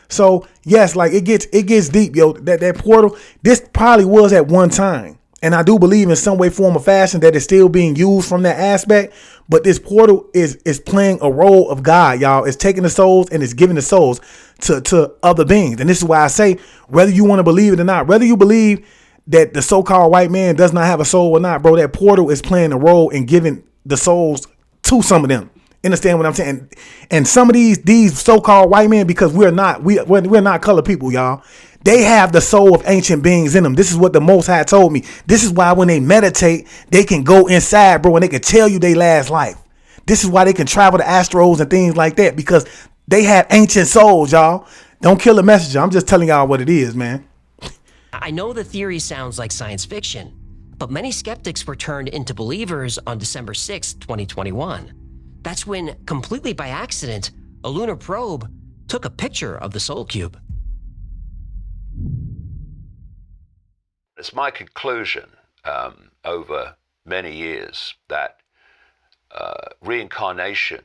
B: So yes, like it gets deep, yo. That portal, this probably was at one time. And I do believe in some way, form, or fashion that it's still being used from that aspect. But this portal is playing a role of God, y'all. It's taking the souls and it's giving the souls to other beings. And this is why I say, whether you want to believe it or not, whether you believe that the so-called white man does not have a soul or not, bro, that portal is playing a role in giving the souls to some of them. Understand what I'm saying? And some of these so-called white men, because we're not colored people, y'all. They have the soul of ancient beings in them. This is what the Most High told me. This is why when they meditate, they can go inside, bro, and they can tell you their last life. This is why they can travel to Astros and things like that, because they have ancient souls, y'all. Don't kill the messenger. I'm just telling y'all what it is, man.
C: I know the theory sounds like science fiction, but many skeptics were turned into believers on December 6, 2021. That's when, completely by accident, a lunar probe took a picture of the Soul Cube.
H: It's my conclusion over many years that reincarnation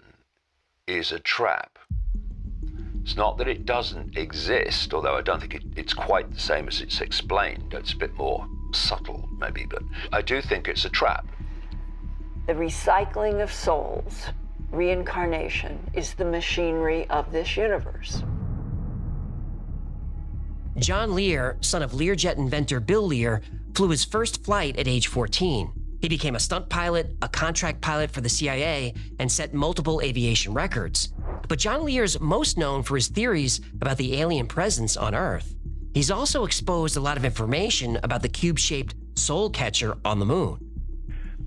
H: is a trap. It's not that it doesn't exist, although I don't think it's quite the same as it's explained. It's a bit more subtle, maybe, but I do think it's a trap.
I: The recycling of souls, reincarnation, is the machinery of this universe.
C: John Lear, son of Learjet inventor Bill Lear, flew his first flight at age 14. He became a stunt pilot, a contract pilot for the CIA, and set multiple aviation records. But John Lear's most known for his theories about the alien presence on Earth. He's also exposed a lot of information about the cube-shaped soul catcher on the moon.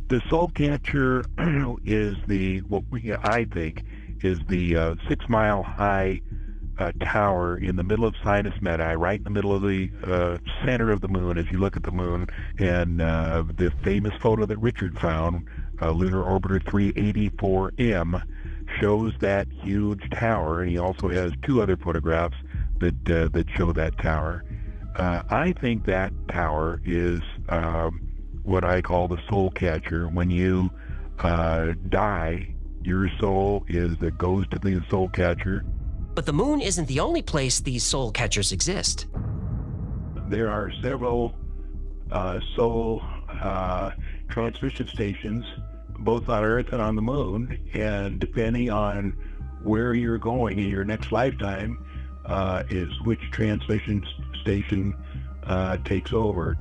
J: The soul catcher is I think is the 6 mile high tower in the middle of Sinus Medai, right in the middle of the center of the moon as you look at the moon. And the famous photo that Richard found, Lunar Orbiter 384M, shows that huge tower, and he also has 2 other photographs that show that tower. I think that tower is what I call the soul catcher. When you die, your soul goes to the soul catcher.
C: But the moon isn't the only place these soul catchers exist.
J: There are several soul transmission stations, both on Earth and on the moon, and depending on where you're going in your next lifetime is which transmission station takes over.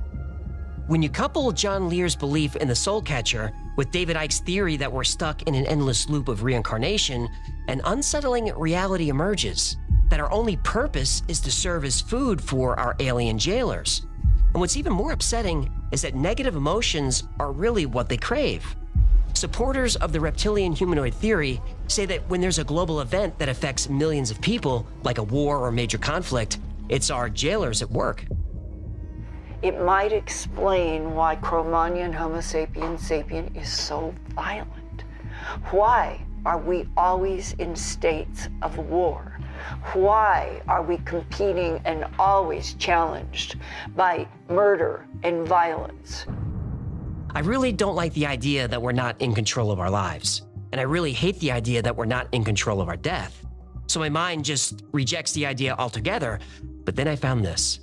C: When you couple John Lear's belief in the soul catcher with David Icke's theory that we're stuck in an endless loop of reincarnation, an unsettling reality emerges that our only purpose is to serve as food for our alien jailers. And what's even more upsetting is that negative emotions are really what they crave. Supporters of the reptilian humanoid theory say that when there's a global event that affects millions of people, like a war or major conflict, it's our jailers at work.
I: It might explain why Cro-Magnon Homo sapiens sapien is so violent. Why are we always in states of war? Why are we competing and always challenged by murder and violence?
C: I really don't like the idea that we're not in control of our lives. And I really hate the idea that we're not in control of our death. So my mind just rejects the idea altogether. But then I found this.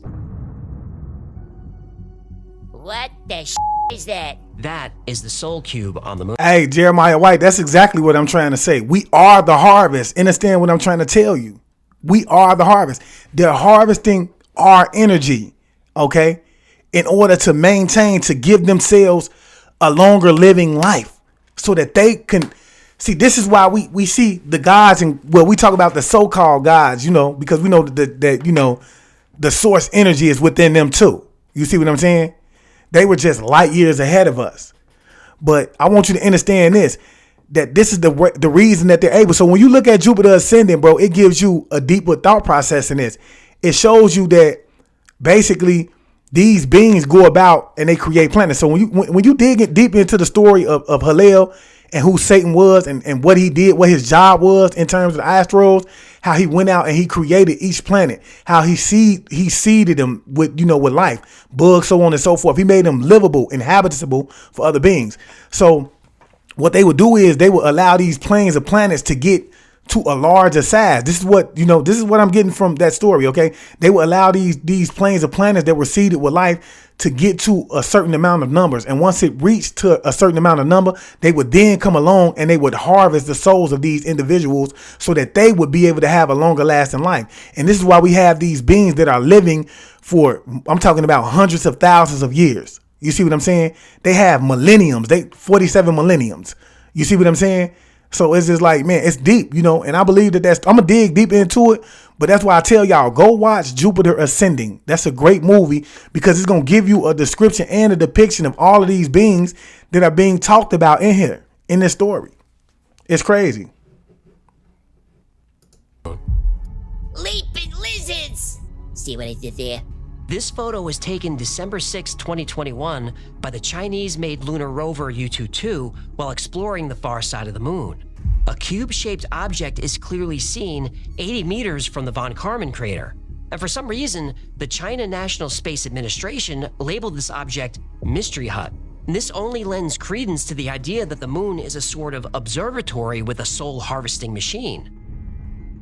D: What the is that?
C: That is the Soul Cube on the moon.
B: Hey, Jeremiah White, that's exactly what I'm trying to say. We are the harvest. Understand what I'm trying to tell you? We are the harvest. They're harvesting our energy, okay, in order to maintain, to give themselves a longer living life so that they can see. This is why we see the gods, and we talk about the so-called gods, because we know that the source energy is within them too. You see what I'm saying? They were just light years ahead of us. But I want you to understand this, that this is the reason that they're able. So when you look at Jupiter ascending, bro, it gives you a deeper thought process in this. It shows you that basically these beings go about and they create planets. So when you dig it deep into the story of Hillel and who Satan was and what he did, what his job was in terms of the Astros, how he went out and he created each planet, how he seeded them with life, bugs, so on and so forth. He made them livable, inhabitable for other beings. So what they would do is they would allow these planes of planets to get to a larger size. This is what I'm getting from that story. Okay. They would allow these planes of planets that were seeded with life to get to a certain amount of numbers. And once it reached to a certain amount of number, they would then come along and they would harvest the souls of these individuals so that they would be able to have a longer lasting life. And this is why we have these beings that are living for, I'm talking about hundreds of thousands of years. You see what I'm saying? They have millenniums, 47 millenniums. You see what I'm saying? So it's just like, man, it's deep, and I believe I'm going to dig deep into it. But that's why I tell y'all, go watch Jupiter Ascending. That's a great movie because it's going to give you a description and a depiction of all of these beings that are being talked about in here, in this story. It's crazy.
D: Leaping lizards! See what I did there?
C: This photo was taken December 6, 2021 by the Chinese-made lunar rover Yutu-2 while exploring the far side of the moon. A cube-shaped object is clearly seen 80 meters from the Von Karman crater. And for some reason, the China National Space Administration labeled this object Mystery Hut. And this only lends credence to the idea that the moon is a sort of observatory with a soul-harvesting machine.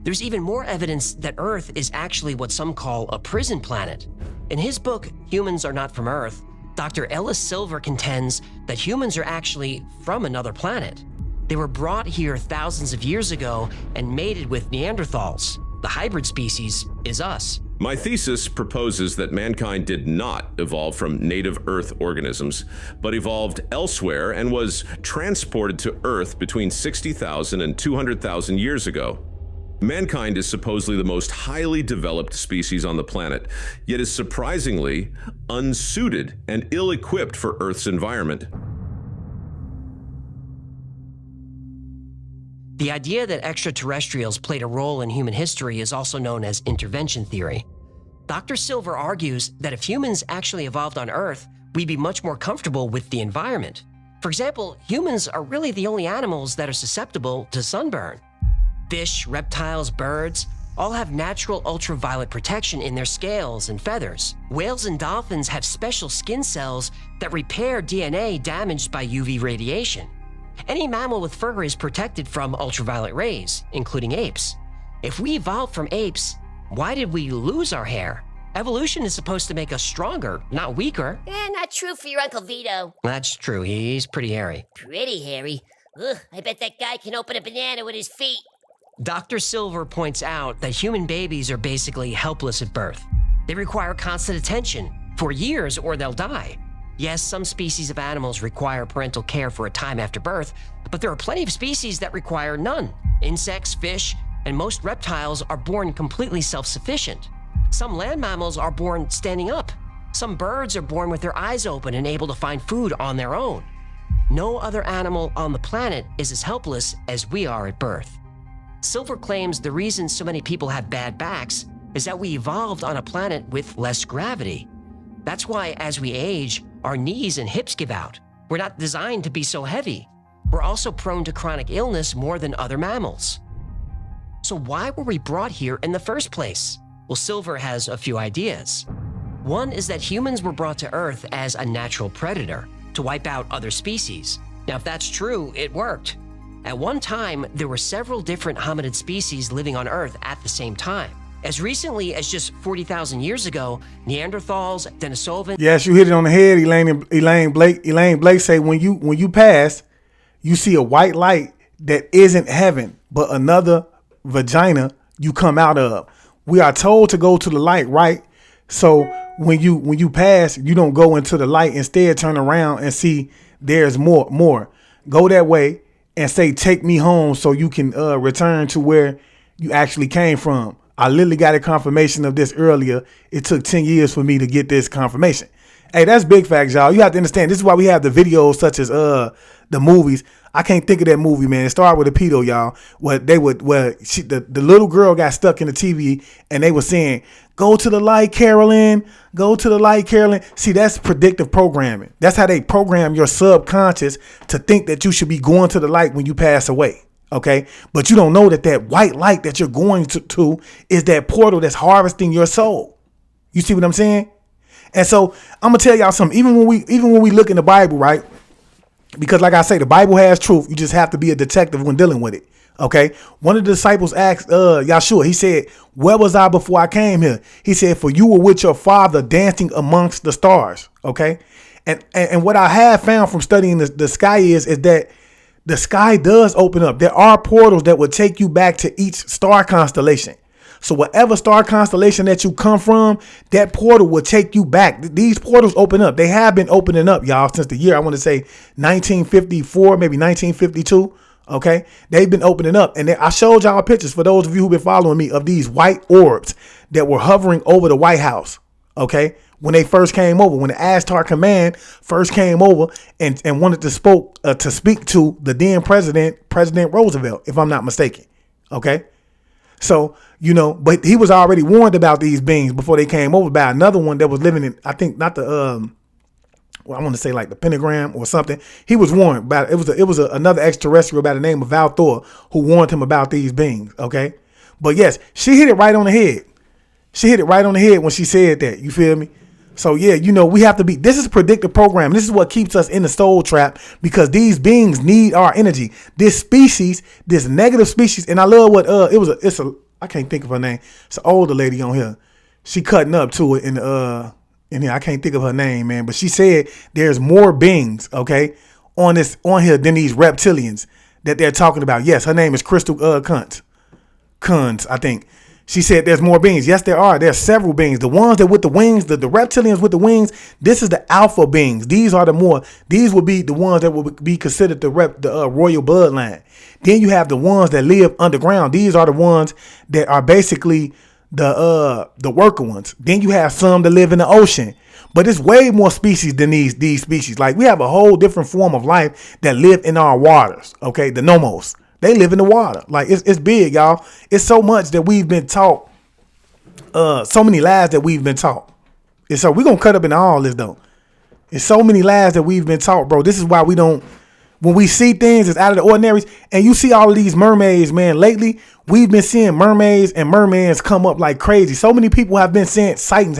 C: There's even more evidence that Earth is actually what some call a prison planet. In his book, Humans Are Not From Earth, Dr. Ellis Silver contends that humans are actually from another planet. They were brought here thousands of years ago and mated with Neanderthals. The hybrid species is us.
K: My thesis proposes that mankind did not evolve from native Earth organisms, but evolved elsewhere and was transported to Earth between 60,000 and 200,000 years ago. Mankind is supposedly the most highly developed species on the planet, yet is surprisingly unsuited and ill-equipped for Earth's environment.
C: The idea that extraterrestrials played a role in human history is also known as intervention theory. Dr. Silver argues that if humans actually evolved on Earth, we'd be much more comfortable with the environment. For example, humans are really the only animals that are susceptible to sunburn. Fish, reptiles, birds all have natural ultraviolet protection in their scales and feathers. Whales and dolphins have special skin cells that repair DNA damaged by UV radiation. Any mammal with fur is protected from ultraviolet rays, including apes. If we evolved from apes, why did we lose our hair? Evolution is supposed to make us stronger, not weaker.
D: Not true for your Uncle Vito.
C: That's true, he's pretty hairy.
D: Pretty hairy? Ugh, I bet that guy can open a banana with his feet.
C: Dr. Silver points out that human babies are basically helpless at birth. They require constant attention for years or they'll die. Yes, some species of animals require parental care for a time after birth, but there are plenty of species that require none. Insects, fish, and most reptiles are born completely self-sufficient. Some land mammals are born standing up. Some birds are born with their eyes open and able to find food on their own. No other animal on the planet is as helpless as we are at birth. Silver claims the reason so many people have bad backs is that we evolved on a planet with less gravity. That's why as we age, our knees and hips give out. We're not designed to be so heavy. We're also prone to chronic illness more than other mammals. So why were we brought here in the first place? Well, Silver has a few ideas. One is that humans were brought to Earth as a natural predator to wipe out other species. Now, if that's true, it worked. At one time, there were several different hominid species living on Earth at the same time. As recently as just 40,000 years ago, Neanderthals, Denisovans...
B: Yes, you hit it on the head, Elaine Blake. Elaine Blake say when you pass, you see a white light that isn't heaven, but another vagina you come out of. We are told to go to the light, right? So when you pass, you don't go into the light. Instead, turn around and see there's more. Go that way and say, take me home so you can return to where you actually came from. I literally got a confirmation of this earlier. It took 10 years for me to get this confirmation. Hey, that's big facts, y'all. You have to understand, this is why we have the videos such as the movies. I can't think of that movie, man. It started with a pedo, y'all. The little girl got stuck in the TV and they were saying, "Go to the light, Carolyn. Go to the light, Carolyn." See, that's predictive programming. That's how they program your subconscious to think that you should be going to the light when you pass away. Okay, but you don't know that white light that you're going to is that portal that's harvesting your soul. You see what I'm saying? And so I'm gonna tell y'all something. Even when we look in the Bible, right? Because like I say, the Bible has truth. You just have to be a detective when dealing with it. Okay. One of the disciples asked Yahshua, he said, "Where was I before I came here?" He said, "For you were with your father dancing amongst the stars." Okay. And what I have found from studying the sky is that the sky does open up. There are portals that will take you back to each star constellation. So whatever star constellation that you come from, that portal will take you back. These portals open up. They have been opening up, y'all, since the year, I want to say 1954, maybe 1952. Okay. They've been opening up. And I showed y'all pictures, for those of you who've been following me, of these white orbs that were hovering over the White House. Okay. When they first came over, when the Aztar Command first came over and wanted to speak to the then President Roosevelt, if I'm not mistaken. Okay. So, but he was already warned about these beings before they came over by another one that was living in, I think, not the, I want to say like the pentagram or something. He was warned about it. It was another extraterrestrial by the name of Val Thor who warned him about these beings. Okay. But yes, she hit it right on the head. She hit it right on the head when she said that. You feel me? So yeah, we have to this is predictive programming. This is what keeps us in the soul trap, because these beings need our energy. This species, this negative species, and I love what I can't think of her name. It's an older lady on here. She cutting up to it in here. I can't think of her name, man, but she said there's more beings, okay, on here than these reptilians that they're talking about. Yes, her name is Crystal Kunz, I think. She said there's more beings. Yes, there are. There's several beings. The ones that with the wings, the reptilians with the wings, this is the alpha beings. These would be the ones that would be considered the royal bloodline. Then you have the ones that live underground. These are the ones that are basically the worker ones. Then you have some that live in the ocean. But it's way more species than these species. Like, we have a whole different form of life that live in our waters. Okay, the nomos. They live in the water. Like, it's big, y'all. It's so much that we've been taught. So many lies that we've been taught. And so we're going to cut up into all this, though. It's so many lies that we've been taught, bro. This is why we don't, when we see things that's out of the ordinaries, and you see all of these mermaids, man, lately, we've been seeing mermaids and mermans come up like crazy. So many people have been seeing sightings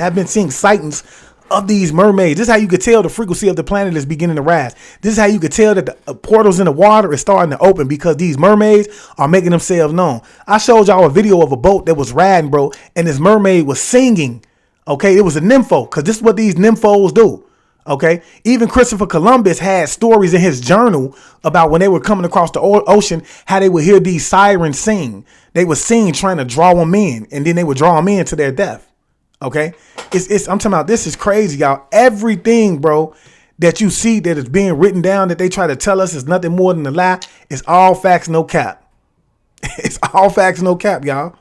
B: of these mermaids. This is how you could tell the frequency of the planet is beginning to rise. This is how you could tell that the portals in the water is starting to open, because these mermaids are making themselves known. I showed y'all a video of a boat that was riding, bro, and this mermaid was singing. Okay, it was a nympho, because this is what these nymphos do. Okay, even Christopher Columbus had stories in his journal about when they were coming across the ocean, how they would hear these sirens sing. They would sing trying to draw them in, and then they would draw them in to their death. Okay, I'm talking about, this is crazy, y'all. Everything, bro, that you see that is being written down that they try to tell us is nothing more than a lie. It's all facts, no cap. It's all facts, no cap, y'all.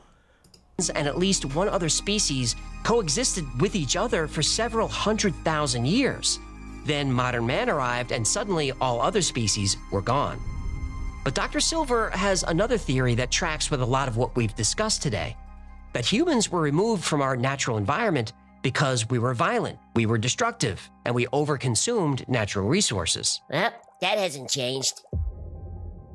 C: And at least one other species coexisted with each other for several 100,000 years. Then modern man arrived, and suddenly all other species were gone. But Dr. Silver has another theory that tracks with a lot of what we've discussed today. That humans were removed from our natural environment because we were violent, we were destructive, and we overconsumed natural resources.
D: Well, that hasn't changed.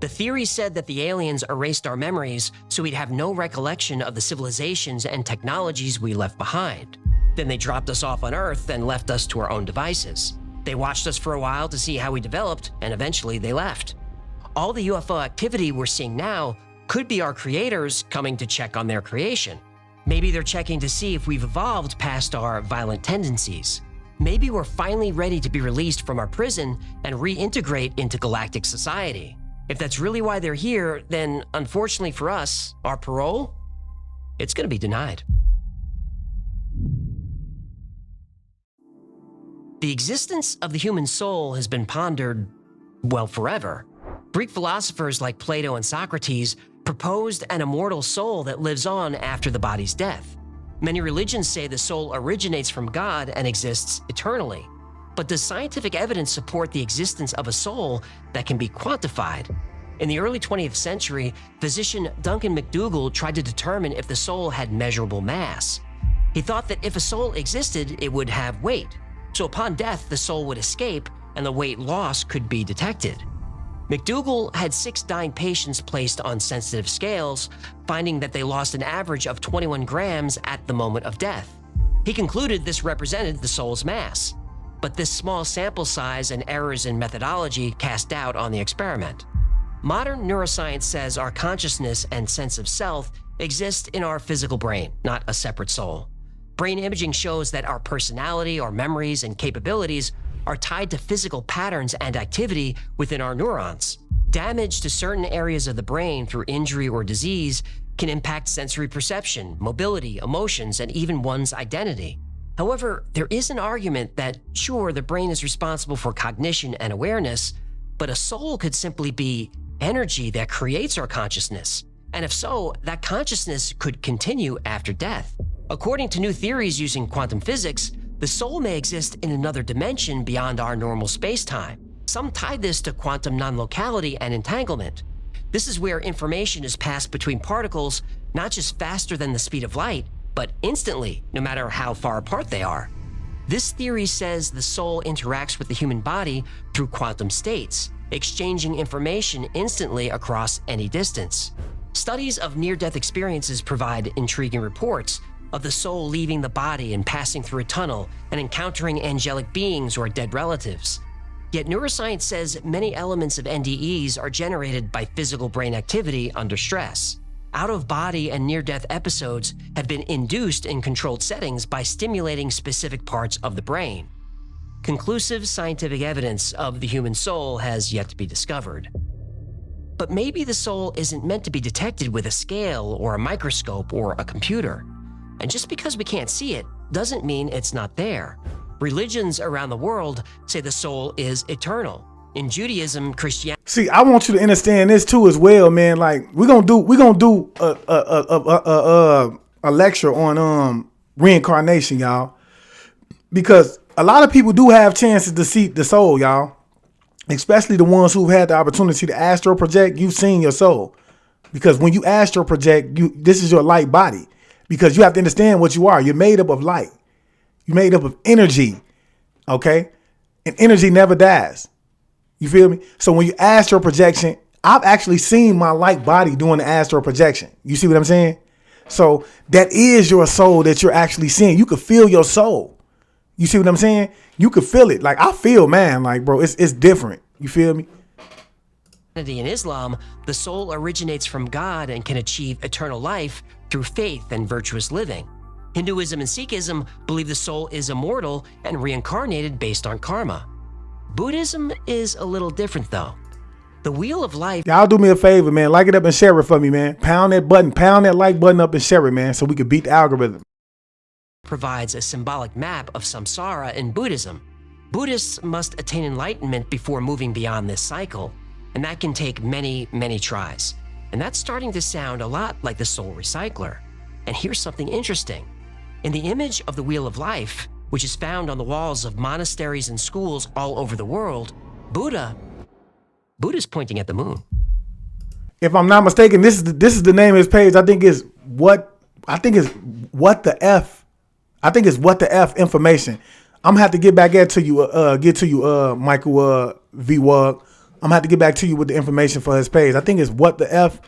C: The theory said that the aliens erased our memories so we'd have no recollection of the civilizations and technologies we left behind. Then they dropped us off on Earth and left us to our own devices. They watched us for a while to see how we developed, and eventually they left. All the UFO activity we're seeing now could be our creators coming to check on their creation. Maybe they're checking to see if we've evolved past our violent tendencies. Maybe we're finally ready to be released from our prison and reintegrate into galactic society. If that's really why they're here, then unfortunately for us, our parole, it's going to be denied. The existence of the human soul has been pondered, well, forever. Greek philosophers like Plato and Socrates proposed an immortal soul that lives on after the body's death. Many religions say the soul originates from God and exists eternally. But does scientific evidence support the existence of a soul that can be quantified? In the early 20th century, physician Duncan McDougall tried to determine if the soul had measurable mass. He thought that if a soul existed, it would have weight. So upon death, the soul would escape and the weight loss could be detected. McDougall had 6 dying patients placed on sensitive scales, finding that they lost an average of 21 grams at the moment of death. He concluded this represented the soul's mass. But this small sample size and errors in methodology cast doubt on the experiment. Modern neuroscience says our consciousness and sense of self exist in our physical brain, not a separate soul. Brain imaging shows that our personality, our memories, and capabilities are tied to physical patterns and activity within our neurons. Damage to certain areas of the brain through injury or disease can impact sensory perception, mobility, emotions, and even one's identity. However, there is an argument that, sure, the brain is responsible for cognition and awareness, but a soul could simply be energy that creates our consciousness. And if so, that consciousness could continue after death. According to new theories using quantum physics, the soul may exist in another dimension beyond our normal space-time. Some tie this to quantum non-locality and entanglement. This is where information is passed between particles not just faster than the speed of light, but instantly, no matter how far apart they are. This theory says the soul interacts with the human body through quantum states, exchanging information instantly across any distance. Studies of near-death experiences provide intriguing reports of the soul leaving the body and passing through a tunnel and encountering angelic beings or dead relatives. Yet neuroscience says many elements of NDEs are generated by physical brain activity under stress. Out-of-body and near-death episodes have been induced in controlled settings by stimulating specific parts of the brain. Conclusive scientific evidence of the human soul has yet to be discovered. But maybe the soul isn't meant to be detected with a scale or a microscope or a computer. And just because we can't see it doesn't mean it's not there. Religions around the world say the soul is eternal. In Judaism, Christianity.
B: See, I want you to understand this too as well, man. Like we're gonna do a lecture on reincarnation, y'all, because a lot of people do have chances to see the soul, y'all. Especially the ones who've had the opportunity to astral project. You've seen your soul, because when you astral project, this is your light body. Because you have to understand what you are. You're made up of light. You're made up of energy. Okay, and energy never dies. You feel me? So when you astral projection, I've actually seen my light body doing the astral projection. You see what I'm saying? So that is your soul that you're actually seeing. You could feel your soul. You see what I'm saying? You could feel it. Like I feel, man, like, bro, it's different. You feel me?
C: In Islam, the soul originates from God and can achieve eternal life through faith and virtuous living. Hinduism and Sikhism believe the soul is immortal and reincarnated based on karma. Buddhism is a little different though. The wheel of life.
B: Y'all do me a favor, man. Like it up and share it for me, man. Pound that button, pound that like button up and share it, man, so we can beat the algorithm.
C: Provides a symbolic map of samsara in Buddhism. Buddhists must attain enlightenment before moving beyond this cycle, and that can take many, many tries. And that's starting to sound a lot like the soul recycler. And here's something interesting. In the image of the wheel of life, which is found on the walls of monasteries and schools all over the world, Buddha's pointing at the moon.
B: If I'm not mistaken, this is the name of his page. I think it's what the F. I think it's what the F information. I'm gonna have to get back to you, Michael V. Wug. I'm gonna have to get back to you with the information for his page. I think it's what the F.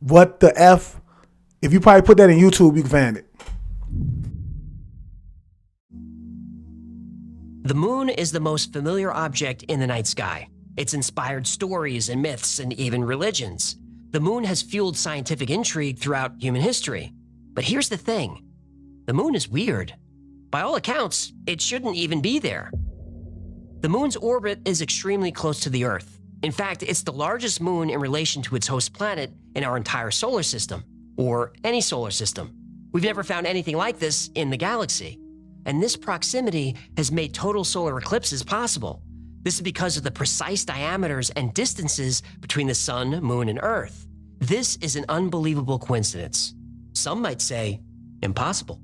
B: What the F. If you probably put that in YouTube, you can find it.
C: The moon is the most familiar object in the night sky. It's inspired stories and myths and even religions. The moon has fueled scientific intrigue throughout human history. But here's the thing. The moon is weird. By all accounts, it shouldn't even be there. The moon's orbit is extremely close to the Earth. In fact, it's the largest moon in relation to its host planet in our entire solar system, or any solar system. We've never found anything like this in the galaxy. And this proximity has made total solar eclipses possible. This is because of the precise diameters and distances between the sun, moon, and Earth. This is an unbelievable coincidence. Some might say impossible.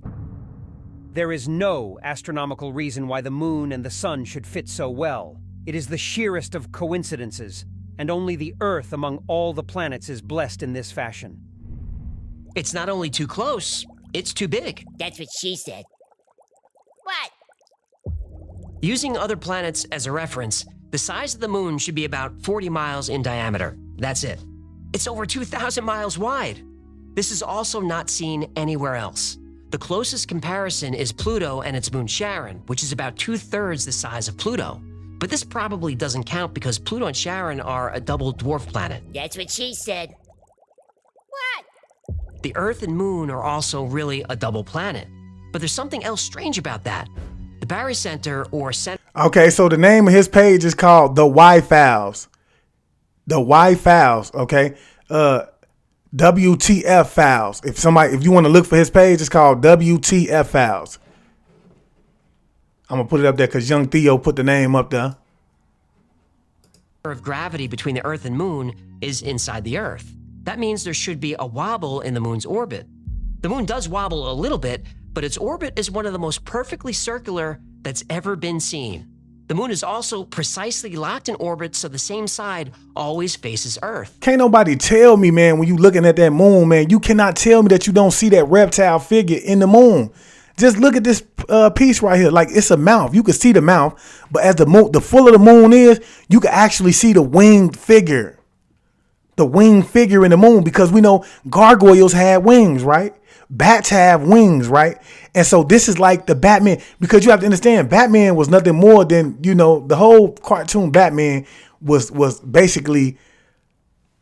L: There is no astronomical reason why the moon and the sun should fit so well. It is the sheerest of coincidences, and only the Earth among all the planets is blessed in this fashion.
C: It's not only too close, it's too big.
D: That's what she said. What?
C: Using other planets as a reference, the size of the moon should be about 40 miles in diameter. That's it. It's over 2,000 miles wide. This is also not seen anywhere else. The closest comparison is Pluto and its moon Charon, which is about 2/3 the size of Pluto. But this probably doesn't count because Pluto and Charon are a double dwarf planet.
D: That's what she said. What?
C: The Earth and Moon are also really a double planet. But there's something else strange about that. The barycenter or center...
B: Okay, so the name of his page is called The Y-Files. The Y-Files, okay? WTF Files. If you want to look for his page, it's called WTF Files. I'm going to put it up there because Young Theo put the name up there.
C: ...of gravity between the Earth and Moon is inside the Earth. That means there should be a wobble in the Moon's orbit. The Moon does wobble a little bit, but its orbit is one of the most perfectly circular that's ever been seen. The Moon is also precisely locked in orbit so the same side always faces Earth.
B: Can't nobody tell me, man, when you looking at that moon, man, you cannot tell me that you don't see that reptile figure in the moon. Just look at this piece right here. Like, it's a mouth. You can see the mouth, but as the fuller the moon is, you can actually see the winged figure. The winged figure in the moon, because we know gargoyles have wings, right? Bats have wings, right? And so this is like the Batman, because you have to understand, Batman was nothing more than, the whole cartoon Batman was basically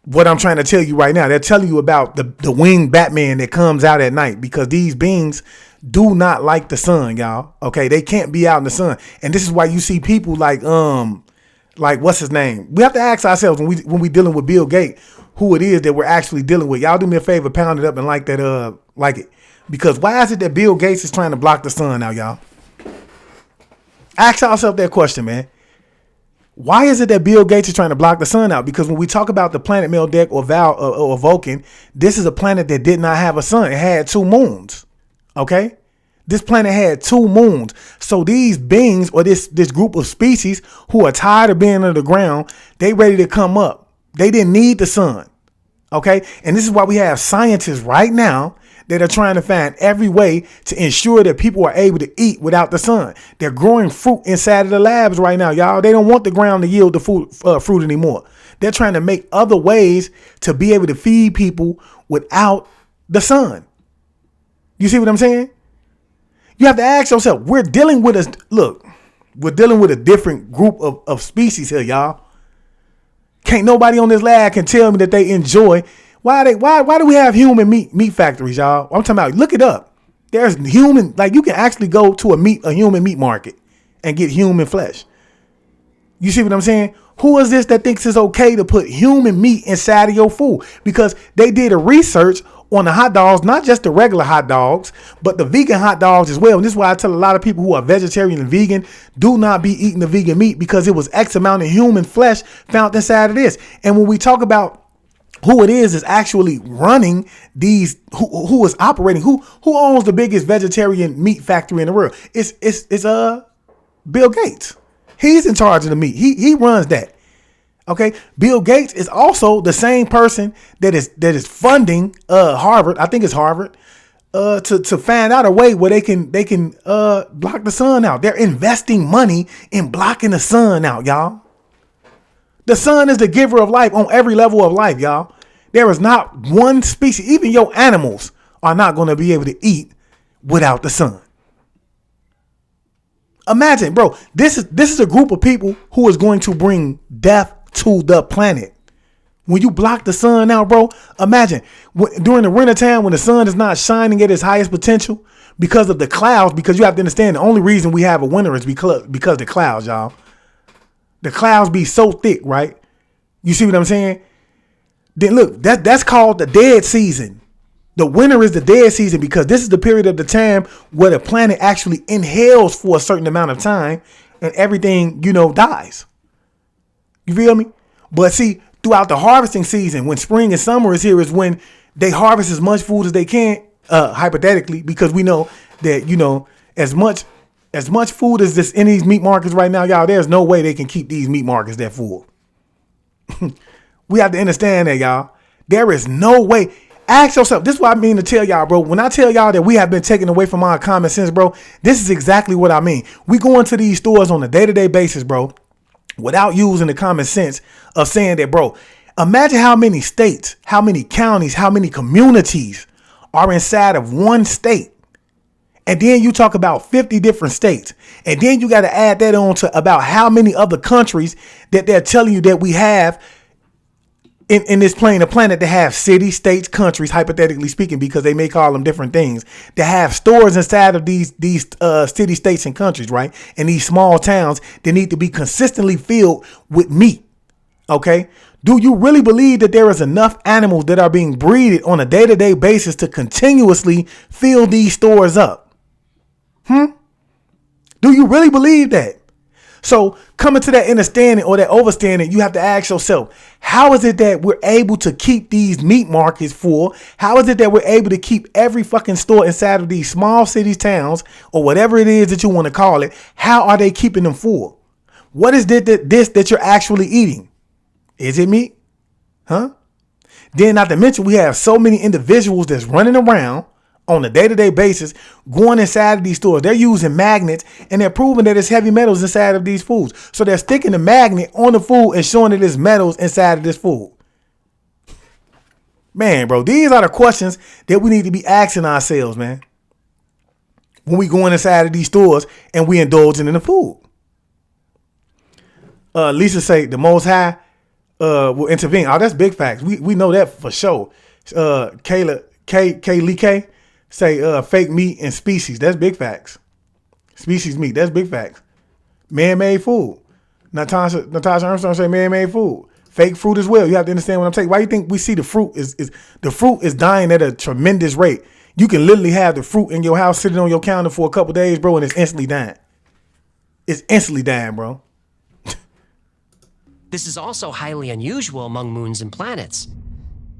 B: what I'm trying to tell you right now. They're telling you about the winged Batman that comes out at night, because these beings do not like the sun, y'all. Okay, they can't be out in the sun. And this is why you see people like what's his name? We have to ask ourselves when we dealing with Bill Gates, who it is that we're actually dealing with. Y'all do me a favor, pound it up and like that, like it. Because why is it that Bill Gates is trying to block the sun now, y'all? Ask yourself that question, man. Why is it that Bill Gates is trying to block the sun out? Because when we talk about the planet Meldick or Vulcan, this is a planet that did not have a sun. It had 2 moons. Okay? This planet had 2 moons. So these beings, or this group of species who are tired of being under the ground, they ready to come up. They didn't need the sun. Okay? And this is why we have scientists right now that are trying to find every way to ensure that people are able to eat without the sun. They're growing fruit inside of the labs right now, y'all. They don't want the ground to yield the fruit anymore. They're trying to make other ways to be able to feed people without the sun. You see what I'm saying? You have to ask yourself, we're dealing with a different group of species here, y'all. Can't nobody on this lab can tell me that they enjoy. Why do we have human meat factories, y'all? I'm talking about, look it up. There's human, like, you can actually go to a human meat market and get human flesh. You see what I'm saying? Who is this that thinks it's okay to put human meat inside of your food? Because they did a research on the hot dogs, not just the regular hot dogs, but the vegan hot dogs as well. And this is why I tell a lot of people who are vegetarian and vegan, do not be eating the vegan meat, because it was X amount of human flesh found inside of this. And when we talk about who it is actually running these, who is operating, who owns the biggest vegetarian meat factory in the world? It's Bill Gates. He's in charge of the meat. He runs that. Okay, Bill Gates is also the same person that is funding Harvard. I think it's Harvard to find out a way where they can block the sun out. They're investing money in blocking the sun out, y'all. The sun is the giver of life on every level of life, y'all. There is not one species, even your animals are not going to be able to eat without the sun. Imagine, bro, this is a group of people who is going to bring death to the planet. When you block the sun out, bro, imagine during the winter time when the sun is not shining at its highest potential because of the clouds, because you have to understand the only reason we have a winter is because the clouds, y'all. The clouds be so thick, right? You see what I'm saying? Then look, that's called the dead season. The winter is the dead season because this is the period of the time where the planet actually inhales for a certain amount of time and everything, dies. You feel me? But see, throughout the harvesting season, when spring and summer is here, is when they harvest as much food as they can, hypothetically, because we know that, as much food as this in these meat markets right now, y'all, there's no way they can keep these meat markets that full. We have to understand that, y'all. There is no way. Ask yourself, this is what I mean to tell y'all, bro. When I tell y'all that we have been taken away from our common sense, bro, this is exactly what I mean. We go into these stores on a day-to-day basis, bro, without using the common sense of saying that, bro, imagine how many states, how many counties, how many communities are inside of one state. And then you talk about 50 different states. And then you got to add that on to about how many other countries that they're telling you that we have in this plane, a planet that have cities, states, countries, hypothetically speaking, because they may call them different things, that have stores inside of these city, states, and countries, right? And these small towns that need to be consistently filled with meat. Okay. Do you really believe that there is enough animals that are being breeded on a day-to-day basis to continuously fill these stores up? Do you really believe that? So coming to that understanding or that overstanding, you have to ask yourself, how is it that we're able to keep these meat markets full? How is it that we're able to keep every fucking store inside of these small cities, towns, or whatever it is that you want to call it? How are they keeping them full? What is this that you're actually eating? Is it meat? Then not to mention we have so many individuals that's running around on a day-to-day basis, going inside of these stores. They're using magnets and they're proving that it's heavy metals inside of these foods. So they're sticking the magnet on the food and showing that it's metals inside of this food. Man, bro, these are the questions that we need to be asking ourselves, man, when we go inside of these stores and we indulging in the food. Lisa say the Most High will intervene. Oh, that's big facts. We know that for sure. Kayla K say fake meat and species. That's big facts. Species meat. That's big facts. Man-made food. Natasha Armstrong say man-made food. Fake fruit as well. You have to understand what I'm saying. Why you think we see the fruit the fruit is dying at a tremendous rate? You can literally have the fruit in your house sitting on your counter for a couple days, bro, and it's instantly dying. It's instantly dying, bro.
C: This is also highly unusual among moons and planets.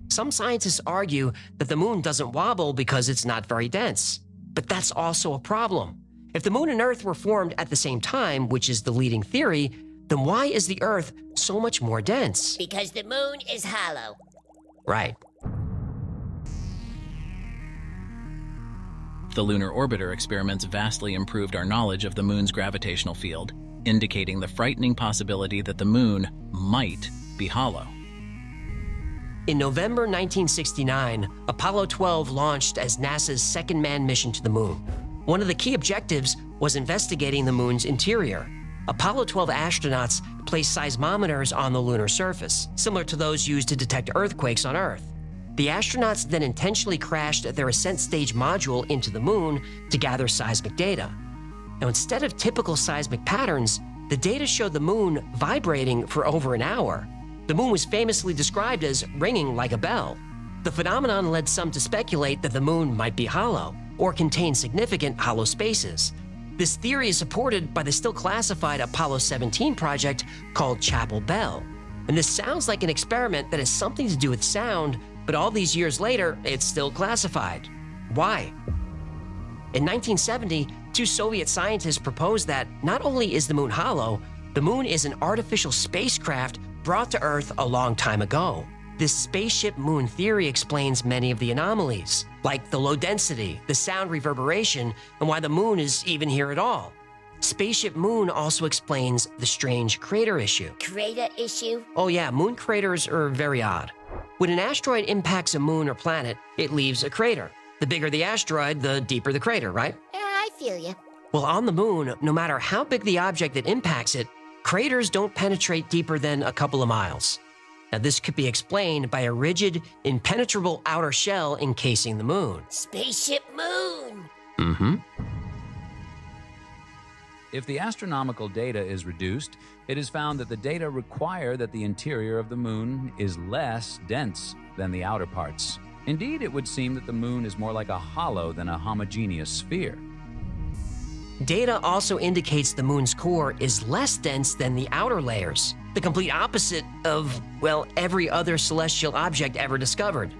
C: Some scientists argue that the moon doesn't wobble because it's not very dense. But that's also a problem. If the moon and Earth were formed at the same time, which is the leading theory, then why is the Earth so much more dense?
D: Because the moon is hollow.
C: Right.
M: The Lunar Orbiter experiments vastly improved our knowledge of the moon's gravitational field, indicating the frightening possibility that the moon might be hollow.
C: In November 1969, Apollo 12 launched as NASA's second manned mission to the moon. One of the key objectives was investigating the moon's interior. Apollo 12 astronauts placed seismometers on the lunar surface, similar to those used to detect earthquakes on Earth. The astronauts then intentionally crashed their ascent stage module into the moon to gather seismic data. Now, instead of typical seismic patterns, the data showed the moon vibrating for over an hour. The moon was famously described as ringing like a bell. The phenomenon led some to speculate that the moon might be hollow or contain significant hollow spaces. This theory is supported by the still classified Apollo 17 project called Chapel Bell. And this sounds like an experiment that has something to do with sound, but all these years later, it's still classified. Why? In 1970, two Soviet scientists proposed that not only is the moon hollow, the moon is an artificial spacecraft brought to Earth a long time ago. This spaceship moon theory explains many of the anomalies, like the low density, the sound reverberation, and why the moon is even here at all. Spaceship Moon also explains the strange crater issue.
D: Crater issue?
C: Oh yeah, moon craters are very odd. When an asteroid impacts a moon or planet, it leaves a crater. The bigger the asteroid, the deeper the crater, right?
D: Yeah, I feel you.
C: Well, on the moon, no matter how big the object that impacts it, craters don't penetrate deeper than a couple of miles. Now, this could be explained by a rigid, impenetrable outer shell encasing the moon.
D: Spaceship Moon!
C: Mm-hmm.
N: If the astronomical data is reduced, it is found that the data require that the interior of the moon is less dense than the outer parts. Indeed, it would seem that the moon is more like a hollow than a homogeneous sphere.
C: Data also indicates the moon's core is less dense than the outer layers, the complete opposite of, well, every other celestial object ever discovered.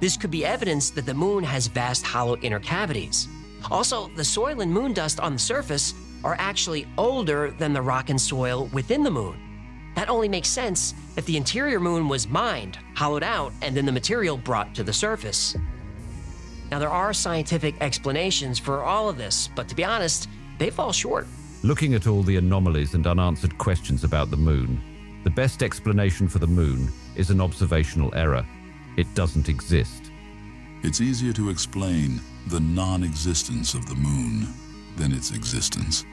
C: This could be evidence that the moon has vast hollow inner cavities. Also, the soil and moon dust on the surface are actually older than the rock and soil within the moon. That only makes sense if the interior moon was mined, hollowed out, and then the material brought to the surface. Now, there are scientific explanations for all of this, but to be honest, they fall short.
O: Looking at all the anomalies and unanswered questions about the moon, the best explanation for the moon is an observational error. It doesn't exist.
P: It's easier to explain the non-existence of the moon than its existence.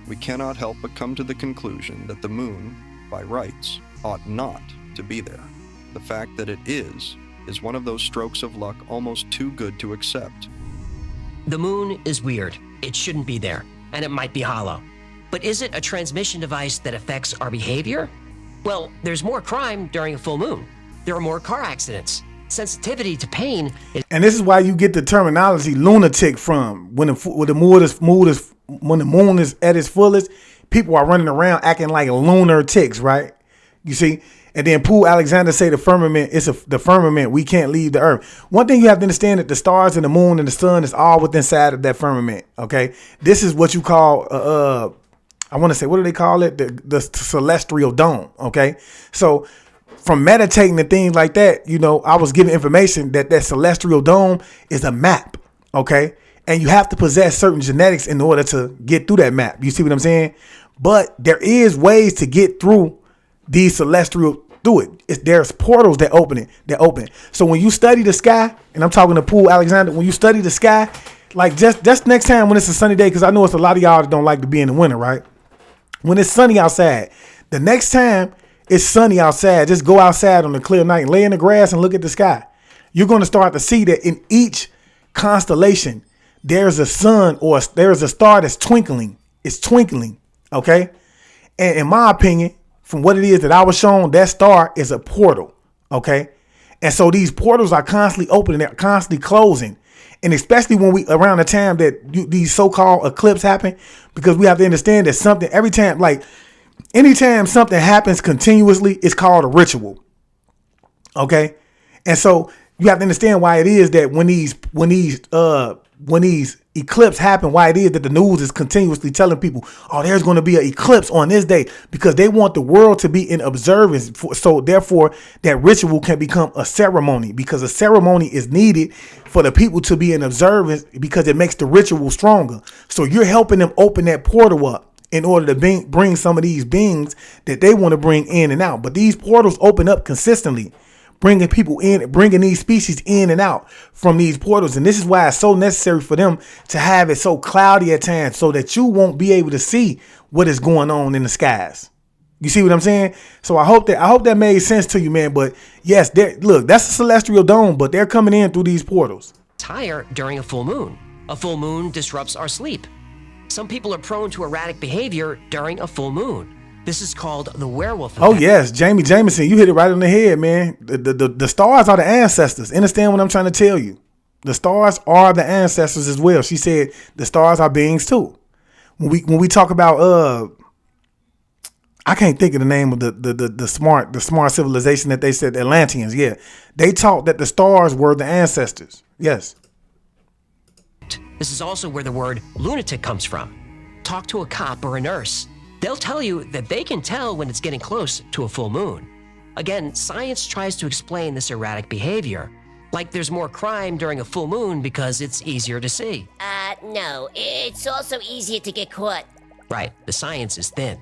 Q: We cannot help but come to the conclusion that the moon, by rights, ought not to be there. The fact that it is one of those strokes of luck almost too good to accept.
C: The moon is weird. It shouldn't be there, and it might be hollow. But is it a transmission device that affects our behavior? Well, there's more crime during a full moon. There are more car accidents. Sensitivity to pain is—
B: And this is why you get the terminology lunatic from. When the moon is at its fullest, people are running around acting like lunar ticks, right? You see? And then Poole Alexander say the firmament is the firmament. We can't leave the earth. One thing you have to understand that the stars and the moon and the sun is all within inside of that firmament. Okay, this is what you call I want to say, what do they call it? The celestial dome. Okay, so from meditating and things like that, you know, I was given information that celestial dome is a map. Okay, and you have to possess certain genetics in order to get through that map. You see what I'm saying? But there is ways to get through these celestial there's portals that open. So when you study the sky, and I'm talking to Poole Alexander, when you study the sky, like just next time when it's a sunny day, because I know it's a lot of y'all that don't like to be in the winter, right? When it's sunny outside, the next time it's sunny outside, just go outside on a clear night and lay in the grass and look at the sky. You're going to start to see that in each constellation, there's a sun or there's a star that's twinkling. It's twinkling, okay? And in my opinion, from what it is that I was shown, that star is a portal, okay? And so these portals are constantly opening, they're constantly closing. And especially when we, around the time that these so-called eclipses happen, because we have to understand that something, every time, like anytime something happens continuously, it's called a ritual, okay? And so you have to understand why it is that when these eclipses happen, why it is that the news is continuously telling people, oh, there's going to be an eclipse on this day, because they want the world to be in observance. So therefore, that ritual can become a ceremony, because a ceremony is needed for the people to be in observance, because it makes the ritual stronger. So you're helping them open that portal up in order to bring some of these beings that they want to bring in and out. But these portals open up consistently, bringing people in, bringing these species in and out from these portals. And this is why it's so necessary for them to have it so cloudy at times, so that you won't be able to see what is going on in the skies. You see what I'm saying? So I hope that made sense to you, man. But yes, look, that's a celestial dome, but they're coming in through these portals.
C: Higher during a full moon. A full moon disrupts our sleep. Some people are prone to erratic behavior during a full moon. This is called the werewolf effect.
B: Oh yes, Jamie Jameson, you hit it right on the head, man. The stars are the ancestors. Understand what I'm trying to tell you? The stars are the ancestors as well. She said the stars are beings too. When we talk about I can't think of the name of the smart civilization that they said, the Atlanteans. Yeah, they taught that the stars were the ancestors. Yes.
C: This is also where the word lunatic comes from. Talk to a cop or a nurse. They'll tell you that they can tell when it's getting close to a full moon. Again, science tries to explain this erratic behavior. Like there's more crime during a full moon because it's easier to see.
D: No, it's also easier to get caught.
C: Right, the science is thin.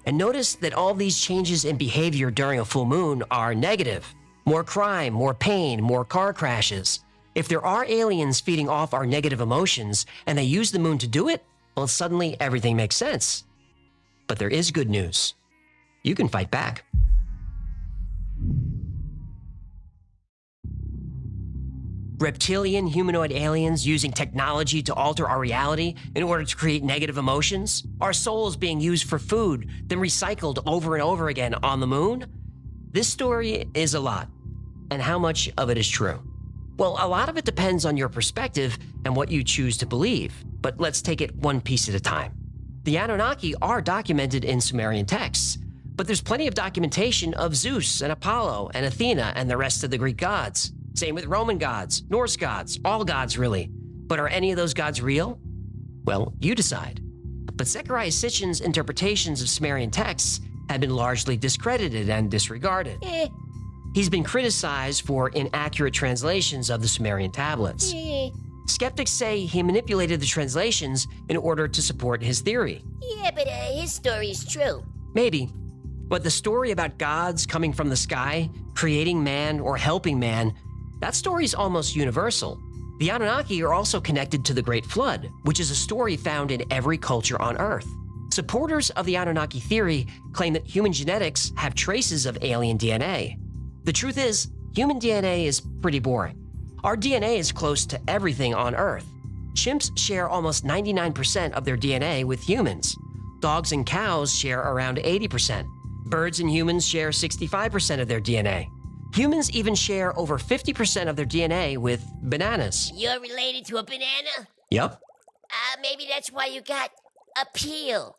C: And notice that all these changes in behavior during a full moon are negative. More crime, more pain, more car crashes. If there are aliens feeding off our negative emotions and they use the moon to do it, well, suddenly everything makes sense. But there is good news. You can fight back. Reptilian humanoid aliens using technology to alter our reality in order to create negative emotions? Our souls being used for food, then recycled over and over again on the moon? This story is a lot. And how much of it is true? Well, a lot of it depends on your perspective and what you choose to believe. But let's take it one piece at a time. The Anunnaki are documented in Sumerian texts, but there's plenty of documentation of Zeus and Apollo and Athena and the rest of the Greek gods. Same with Roman gods, Norse gods, all gods really. But are any of those gods real? Well, you decide. But Zecharia Sitchin's interpretations of Sumerian texts have been largely discredited and disregarded. He's been criticized for inaccurate translations of the Sumerian tablets. Skeptics say he manipulated the translations in order to support his theory.
D: Yeah, but his story is true.
C: Maybe. But the story about gods coming from the sky, creating man or helping man, that story's almost universal. The Anunnaki are also connected to the Great Flood, which is a story found in every culture on Earth. Supporters of the Anunnaki theory claim that human genetics have traces of alien DNA. The truth is, human DNA is pretty boring. Our DNA is close to everything on Earth. Chimps share almost 99% of their DNA with humans. Dogs and cows share around 80%. Birds and humans share 65% of their DNA. Humans even share over 50% of their DNA with bananas.
D: You're related to a banana?
C: Yup.
D: Maybe that's why you got a peel.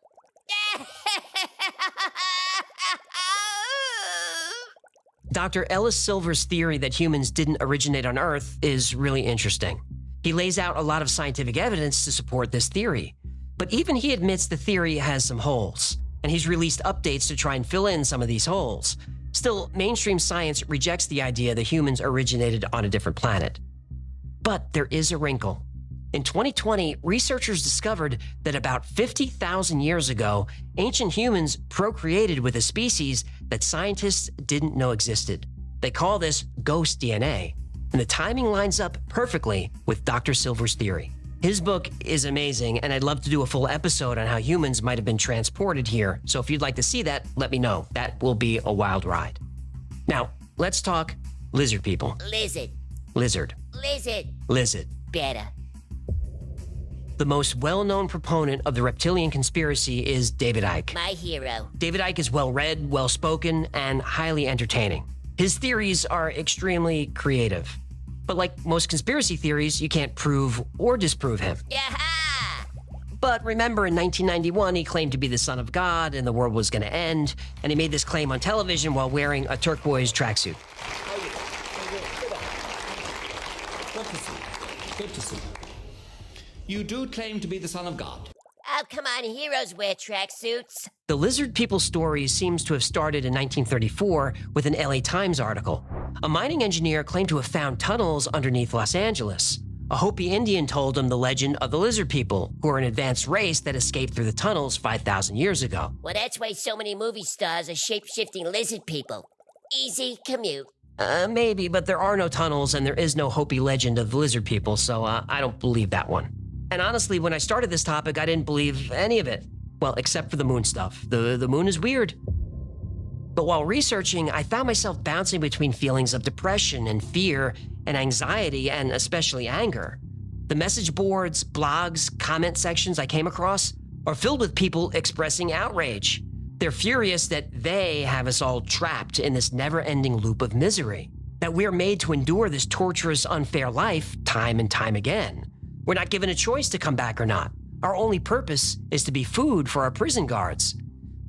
C: Dr. Ellis Silver's theory that humans didn't originate on Earth is really interesting. He lays out a lot of scientific evidence to support this theory. But even he admits the theory has some holes, and he's released updates to try and fill in some of these holes. Still, mainstream science rejects the idea that humans originated on a different planet. But there is a wrinkle. In 2020, researchers discovered that about 50,000 years ago, ancient humans procreated with a species that scientists didn't know existed. They call this ghost DNA, and the timing lines up perfectly with Dr. Silver's theory. His book is amazing, and I'd love to do a full episode on how humans might have been transported here, so if you'd like to see that, let me know. That will be a wild ride. Now, let's talk lizard people.
D: Lizard.
C: Lizard.
D: Lizard.
C: Lizard.
D: Better.
C: The most well-known proponent of the reptilian conspiracy is David Icke.
D: My hero.
C: David Icke is well-read, well-spoken, and highly entertaining. His theories are extremely creative. But like most conspiracy theories, you can't prove or disprove him.
D: Yaha!
C: But remember, in 1991, he claimed to be the son of God and the world was going to end, and he made this claim on television while wearing a turquoise tracksuit.
R: Good to see. You do claim to be the son of God.
D: Oh, come on, heroes wear tracksuits.
C: The lizard people story seems to have started in 1934 with an LA Times article. A mining engineer claimed to have found tunnels underneath Los Angeles. A Hopi Indian told him the legend of the lizard people, who are an advanced race that escaped through the tunnels 5,000 years ago.
D: Well, that's why so many movie stars are shape-shifting lizard people. Easy commute.
C: Maybe, but there are no tunnels and there is no Hopi legend of lizard people, so I don't believe that one. And honestly, when I started this topic, I didn't believe any of it. Well, except for the moon stuff. The moon is weird. But while researching, I found myself bouncing between feelings of depression and fear and anxiety and especially anger. The message boards, blogs, comment sections I came across are filled with people expressing outrage. They're furious that they have us all trapped in this never-ending loop of misery, that we're made to endure this torturous, unfair life time and time again. We're not given a choice to come back or not. Our only purpose is to be food for our prison guards.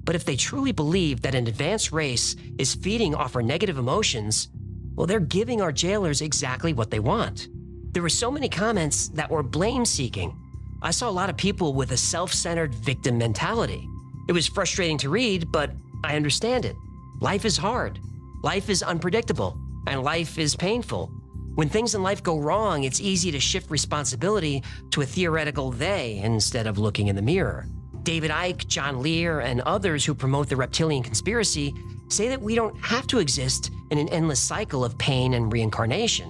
C: But if they truly believe that an advanced race is feeding off our negative emotions, well, they're giving our jailers exactly what they want. There were so many comments that were blame-seeking. I saw a lot of people with a self-centered victim mentality. It was frustrating to read, but I understand it. Life is hard. Life is unpredictable, and life is painful. When things in life go wrong, it's easy to shift responsibility to a theoretical they instead of looking in the mirror. David Icke, John Lear, and others who promote the reptilian conspiracy say that we don't have to exist in an endless cycle of pain and reincarnation.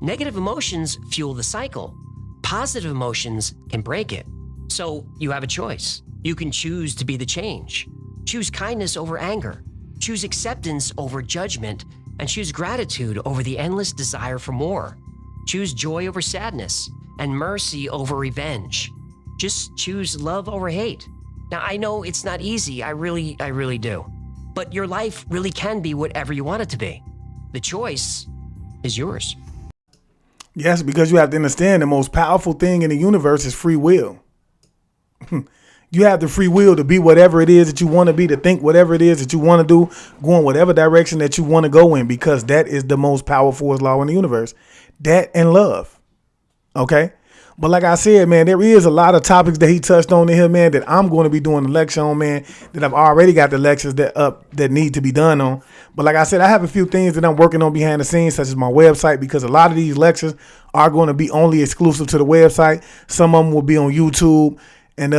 C: Negative emotions fuel the cycle. Positive emotions can break it. So you have a choice. You can choose to be the change. Choose kindness over anger. Choose acceptance over judgment, and choose gratitude over the endless desire for more. Choose joy over sadness and mercy over revenge. Just choose love over hate. Now, I know it's not easy, I really do. But your life really can be whatever you want it to be. The choice is yours.
B: Yes, because you have to understand the most powerful thing in the universe is free will. You have the free will to be whatever it is that you want to be, to think whatever it is that you want to do, go in whatever direction that you want to go in, because that is the most powerful law in the universe. That and love. Okay? But like I said, man, there is a lot of topics that he touched on in here, man, that I'm going to be doing the lecture on, man, that I've already got the lectures that need to be done on. But like I said, I have a few things that I'm working on behind the scenes, such as my website, because a lot of these lectures are going to be only exclusive to the website. Some of them will be on YouTube and,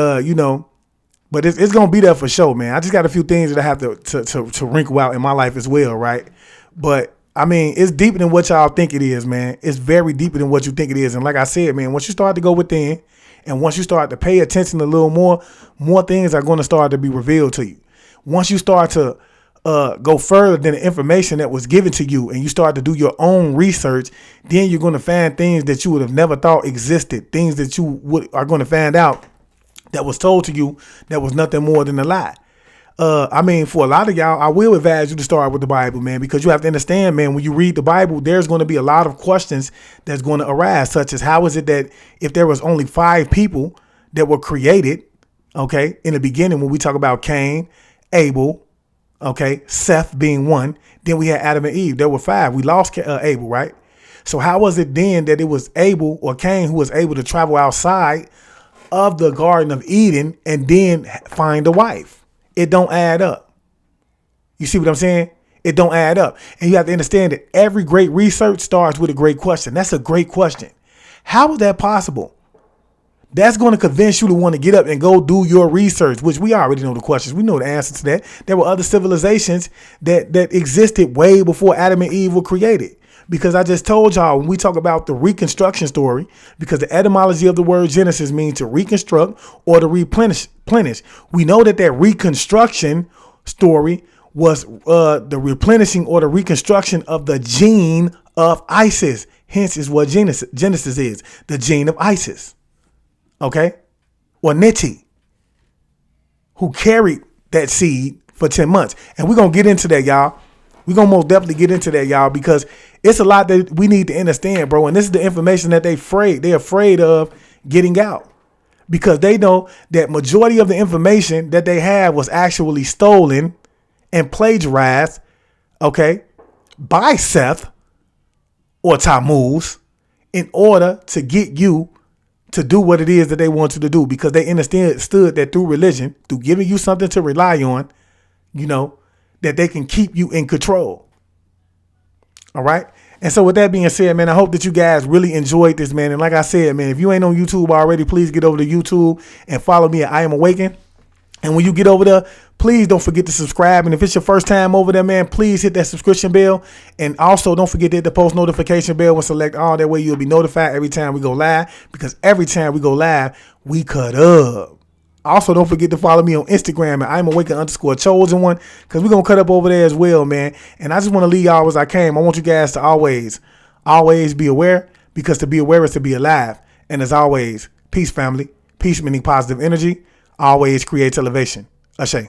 B: but it's going to be there for sure, man. I just got a few things that I have to wrinkle out in my life as well, right? But I mean, it's deeper than what y'all think it is, man. It's very deeper than what you think it is. And like I said, man, once you start to go within and once you start to pay attention a little more things are going to start to be revealed to you. Once you start to go further than the information that was given to you and you start to do your own research, then you're going to find things that you would have never thought existed, things that you are going to find out that was told to you that was nothing more than a lie. I mean, for a lot of y'all, I will advise you to start with the Bible, man, because you have to understand, man, when you read the Bible, there's going to be a lot of questions that's going to arise, such as how is it that if there was only 5 people that were created, okay, in the beginning, when we talk about Cain, Abel, okay, Seth being one, then we had Adam and Eve. There were 5. We lost Abel, right? So how was it then that it was Abel or Cain who was able to travel outside of the Garden of Eden and then find a wife? It don't add up. You see what I'm saying? It don't add up. And you have to understand that every great research starts with a great question. That's a great question. How is that possible? That's going to convince you to want to get up and go do your research, which we already know the questions. We know the answer to that. There were other civilizations that existed way before Adam and Eve were created. Because I just told y'all, when we talk about the reconstruction story, because the etymology of the word Genesis means to reconstruct or to replenish. We know that reconstruction story was the replenishing or the reconstruction of the gene of Isis. Hence is what Genesis is, the gene of Isis. Okay? Or Neti, who carried that seed for 10 months. And we're going to get into that, y'all. We're going to most definitely get into that, y'all, because it's a lot that we need to understand, bro. And this is the information that they're afraid of getting out, because they know that majority of the information that they have was actually stolen and plagiarized, okay, by Seth or Tammuz in order to get you to do what it is that they want you to do, because they understood that through religion, through giving you something to rely on, that they can keep you in control. All right. And so with that being said, man, I hope that you guys really enjoyed this, man. And like I said, man, if you ain't on YouTube already, please get over to YouTube and follow me at I Am Awakened. And when you get over there, please don't forget to subscribe. And if it's your first time over there, man, please hit that subscription bell. And also don't forget to hit the post notification bell and select all. That way you'll be notified every time we go live, because every time we go live, we cut up. Also, don't forget to follow me on Instagram at I'm Awakened _chosen one, because we're going to cut up over there as well, man. And I just want to leave y'all as I came. I want you guys to always be aware, because to be aware is to be alive. And as always, peace, family. Peace meaning positive energy always creates elevation. Ashe.